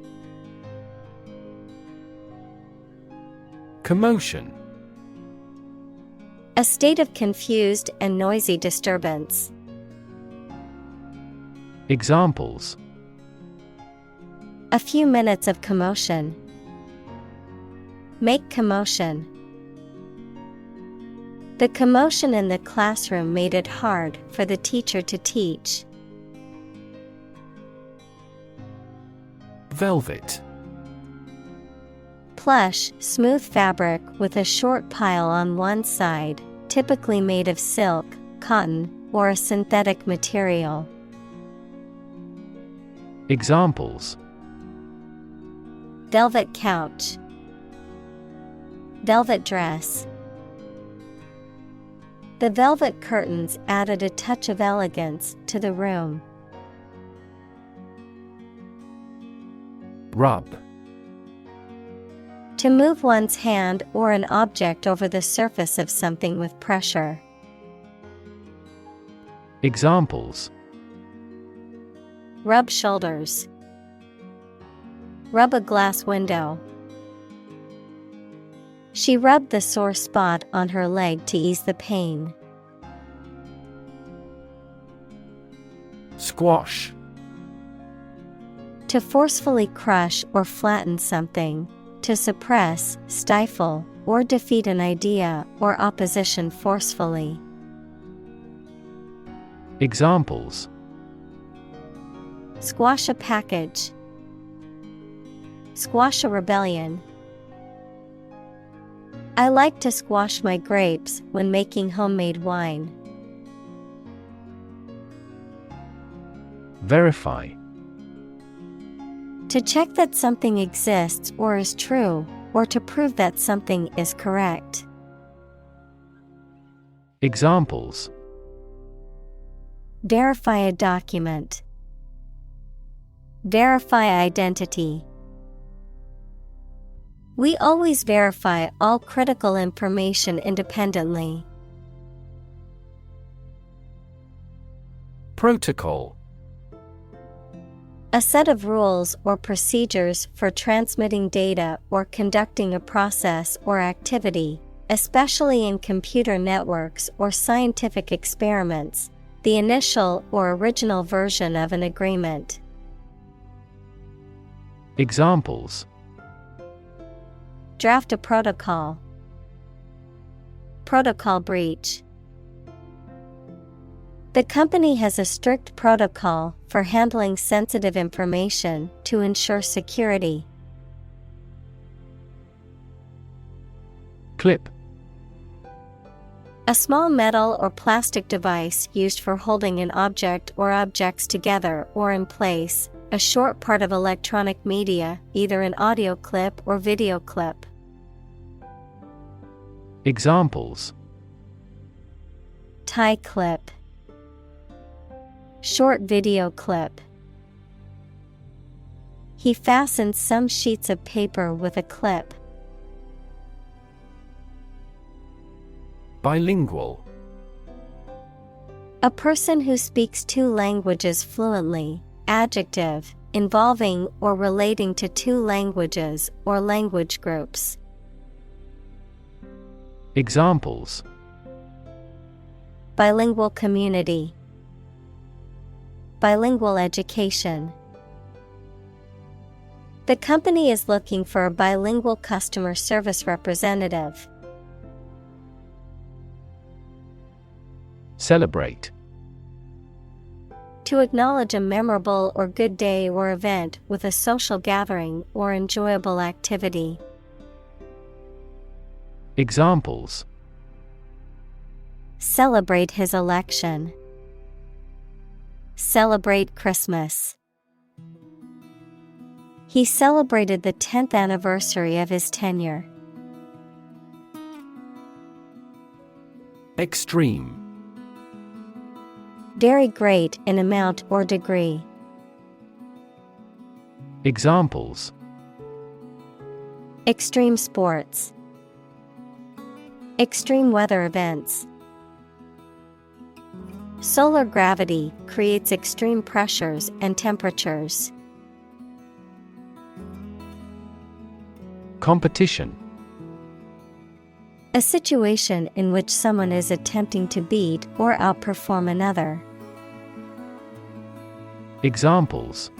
Commotion. A state of confused and noisy disturbance. Examples: A few minutes of commotion. Make commotion. The commotion in the classroom made it hard for the teacher to teach. Velvet. Plush, smooth fabric with a short pile on one side, typically made of silk, cotton, or a synthetic material. Examples: Velvet couch. Velvet dress. The velvet curtains added a touch of elegance to the room. Rub. To move one's hand or an object over the surface of something with pressure. Examples: Rub shoulders. Rub a glass window. She rubbed the sore spot on her leg to ease the pain. Squash. To forcefully crush or flatten something, to suppress, stifle, or defeat an idea or opposition forcefully. Examples: Squash a package. Squash a rebellion. I like to squash my grapes when making homemade wine. Verify. To check that something exists or is true, or to prove that something is correct. Examples: Verify a document. Verify identity. We always verify all critical information independently. Protocol. A set of rules or procedures for transmitting data or conducting a process or activity, especially in computer networks or scientific experiments, the initial or original version of an agreement. Examples: Draft a protocol. Protocol breach. The company has a strict protocol for handling sensitive information to ensure security. Clip. A small metal or plastic device used for holding an object or objects together or in place, a short part of electronic media, either an audio clip or video clip. Examples: Tie clip. Short video clip. He fastened some sheets of paper with a clip. Bilingual. A person who speaks two languages fluently. Adjective, involving or relating to two languages or language groups. Examples: Bilingual community. Bilingual education. The company is looking for a bilingual customer service representative. Celebrate. To acknowledge a memorable or good day or event with a social gathering or enjoyable activity. Examples: Celebrate his election. Celebrate Christmas. He celebrated the 10th anniversary of his tenure. Extreme. Very great in amount or degree. Examples: Extreme sports. Extreme weather events. Solar gravity creates extreme pressures and temperatures. Competition. A situation in which someone is attempting to beat or outperform another. Examples: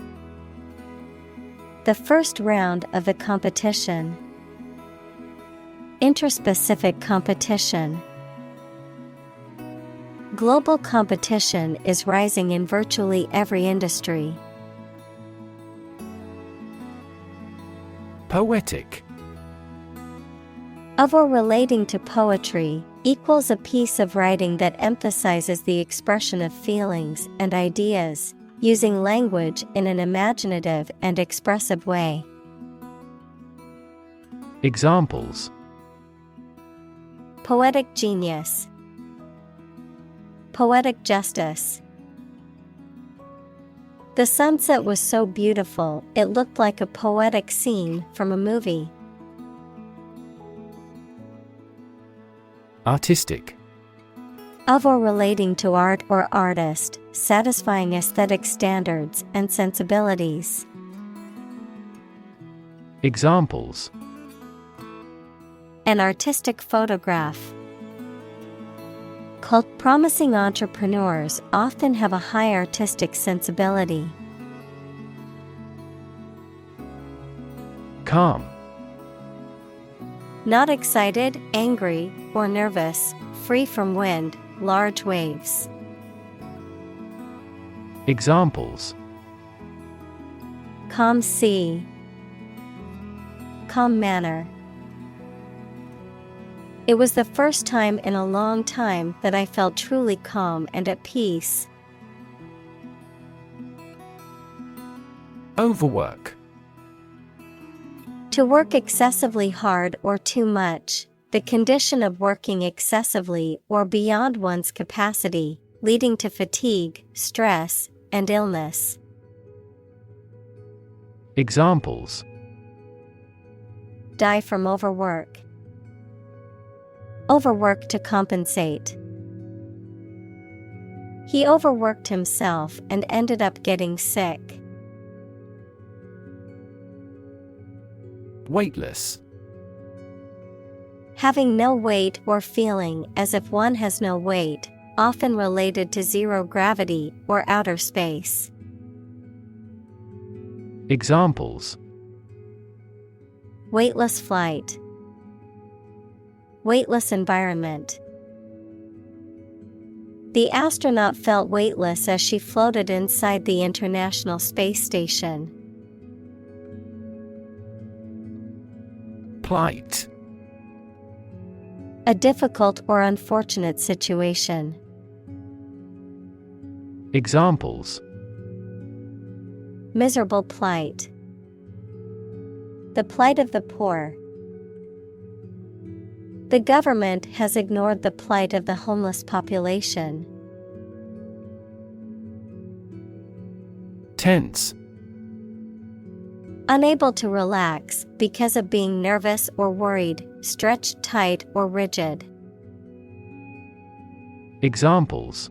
The first round of the competition. Interspecific competition. Global competition is rising in virtually every industry. Poetic. Of or relating to poetry, equals a piece of writing that emphasizes the expression of feelings and ideas, using language in an imaginative and expressive way. Examples: Poetic genius. Poetic justice. The sunset was so beautiful, it looked like a poetic scene from a movie. Artistic. Of or relating to art or artist, satisfying aesthetic standards and sensibilities. Examples: An artistic photograph. Promising entrepreneurs often have a high artistic sensibility. Calm. Not excited, angry, or nervous, free from wind, large waves. Examples: Calm sea. Calm manner. It was the first time in a long time that I felt truly calm and at peace. Overwork. To work excessively hard or too much, the condition of working excessively or beyond one's capacity, leading to fatigue, stress, and illness. Examples: Die from overwork. Overwork to compensate. He overworked himself and ended up getting sick. Weightless. Having no weight or feeling as if one has no weight, often related to zero gravity or outer space. Examples: Weightless flight. Weightless environment. The astronaut felt weightless as she floated inside the International Space Station. Plight. A difficult or unfortunate situation. Examples: Miserable plight. The plight of the poor. The government has ignored the plight of the homeless population. Tense. Unable to relax because of being nervous or worried, stretched tight or rigid. Examples: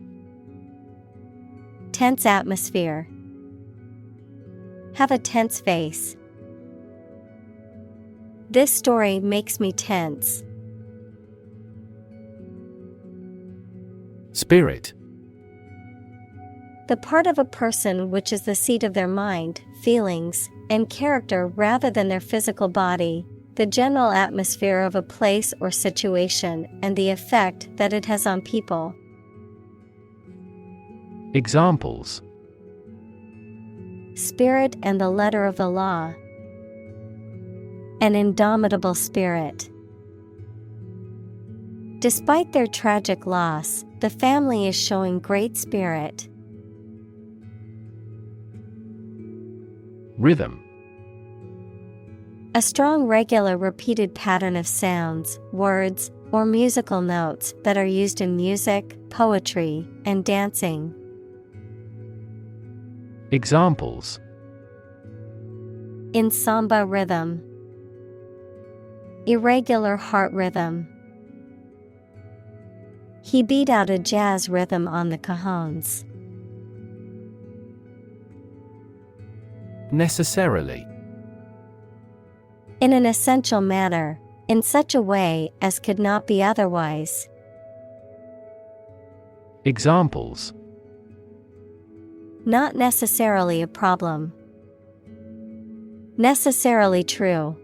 Tense atmosphere. Have a tense face. This story makes me tense. Spirit. The part of a person which is the seat of their mind, feelings, and character rather than their physical body, the general atmosphere of a place or situation, and the effect that it has on people. Examples: Spirit and the letter of the law. An indomitable spirit. Despite their tragic loss, the family is showing great spirit. Rhythm. A strong, regular, repeated pattern of sounds, words, or musical notes that are used in music, poetry, and dancing. Examples: In samba rhythm. Irregular heart rhythm. He beat out a jazz rhythm on the cajones. Necessarily. In an essential manner, in such a way as could not be otherwise. Examples: Not necessarily a problem. Necessarily true.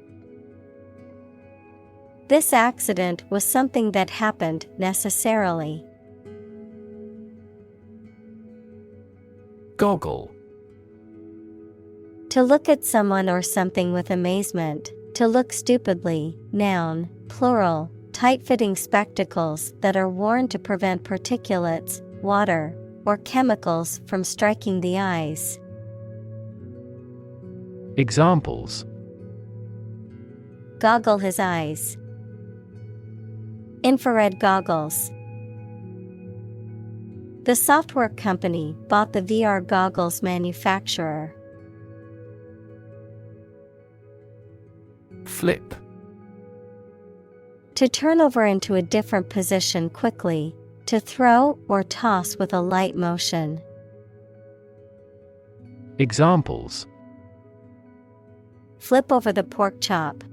This accident was something that happened necessarily. Goggle. To look at someone or something with amazement, to look stupidly, noun, plural, tight-fitting spectacles that are worn to prevent particulates, water, or chemicals from striking the eyes. Examples: Goggle his eyes. Infrared goggles. The software company bought the VR goggles manufacturer. Flip. To turn over into a different position quickly, to throw or toss with a light motion. Examples: Flip over the pork chop.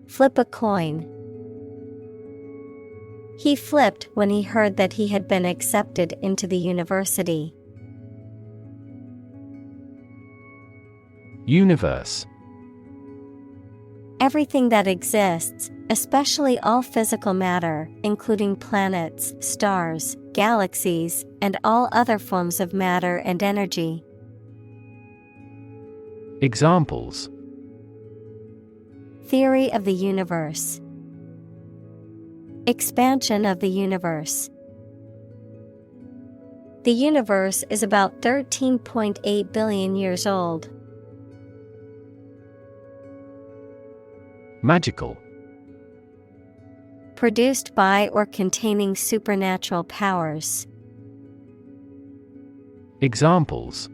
Flip a coin. He flipped when he heard that he had been accepted into the university. Universe. Everything that exists, especially all physical matter, including planets, stars, galaxies, and all other forms of matter and energy. Examples: Theory of the universe. Expansion of the universe. The universe is about 13.8 billion years old. Magical. Produced by or containing supernatural powers. Examples: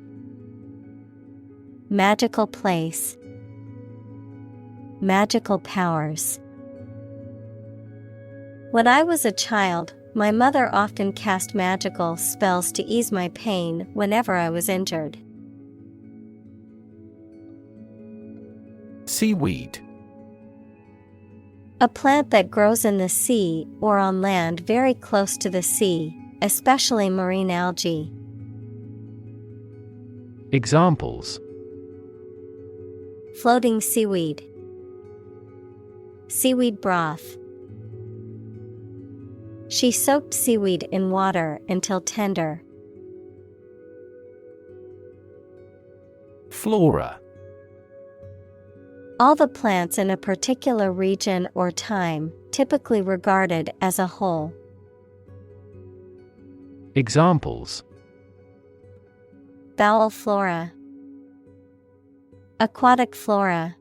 Magical place. Magical powers. When I was a child, my mother often cast magical spells to ease my pain whenever I was injured. Seaweed. A plant that grows in the sea or on land very close to the sea, especially marine algae. Examples: Floating seaweed. Seaweed broth. She soaked seaweed in water until tender. Flora. All the plants in a particular region or time, typically regarded as a whole. Examples: Bowel flora. Aquatic flora.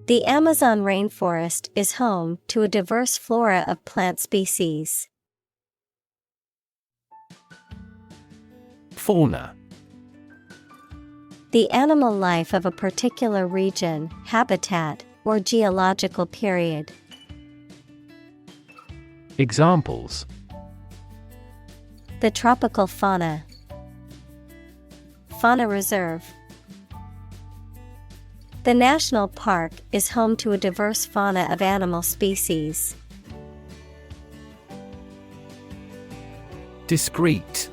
The Amazon rainforest is home to a diverse flora of plant species. Fauna. The animal life of a particular region, habitat, or geological period. Examples: The tropical fauna. Fauna reserve. The national park is home to a diverse fauna of animal species. Discreet.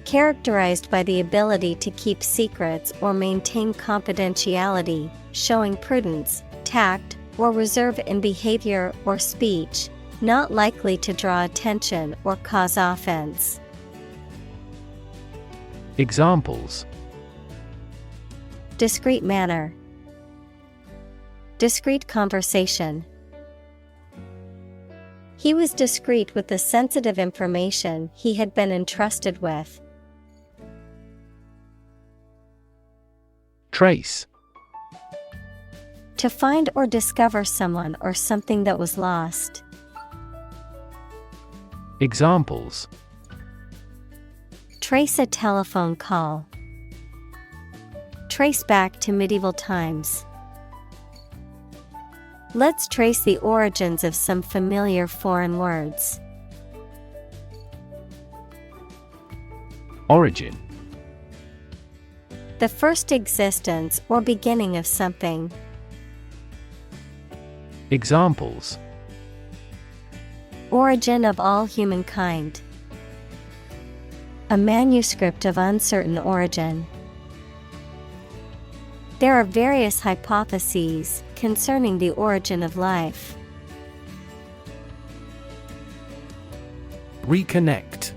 Characterized by the ability to keep secrets or maintain confidentiality, showing prudence, tact, or reserve in behavior or speech, not likely to draw attention or cause offense. Examples: Discreet manner. Discreet conversation. He was discreet with the sensitive information he had been entrusted with. Trace. To find or discover someone or something that was lost. Examples: Trace a telephone call. Trace back to medieval times. Let's trace the origins of some familiar foreign words. Origin. The first existence or beginning of something. Examples: Origin of all humankind. A manuscript of uncertain origin. There are various hypotheses concerning the origin of life. Reconnect.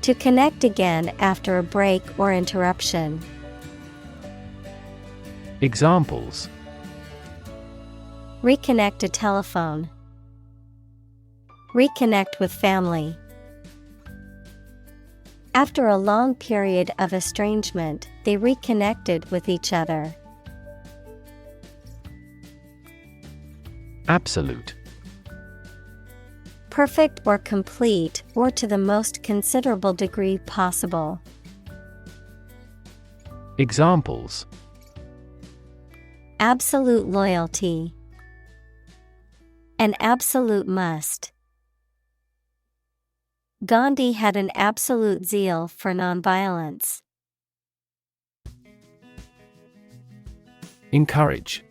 To connect again after a break or interruption. Examples: Reconnect a telephone. Reconnect with family. After a long period of estrangement, they reconnected with each other. Absolute. Perfect or complete, or to the most considerable degree possible. Examples: Absolute loyalty. An absolute must. Gandhi had an absolute zeal for nonviolence. Encourage.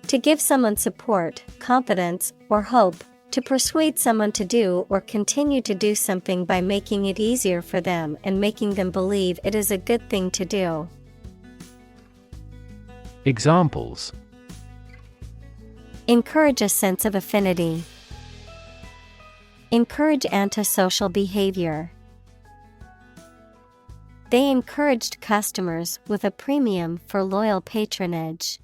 To give someone support, confidence, or hope, to persuade someone to do or continue to do something by making it easier for them and making them believe it is a good thing to do. Examples: Encourage a sense of affinity. Encourage antisocial behavior. They encouraged customers with a premium for loyal patronage.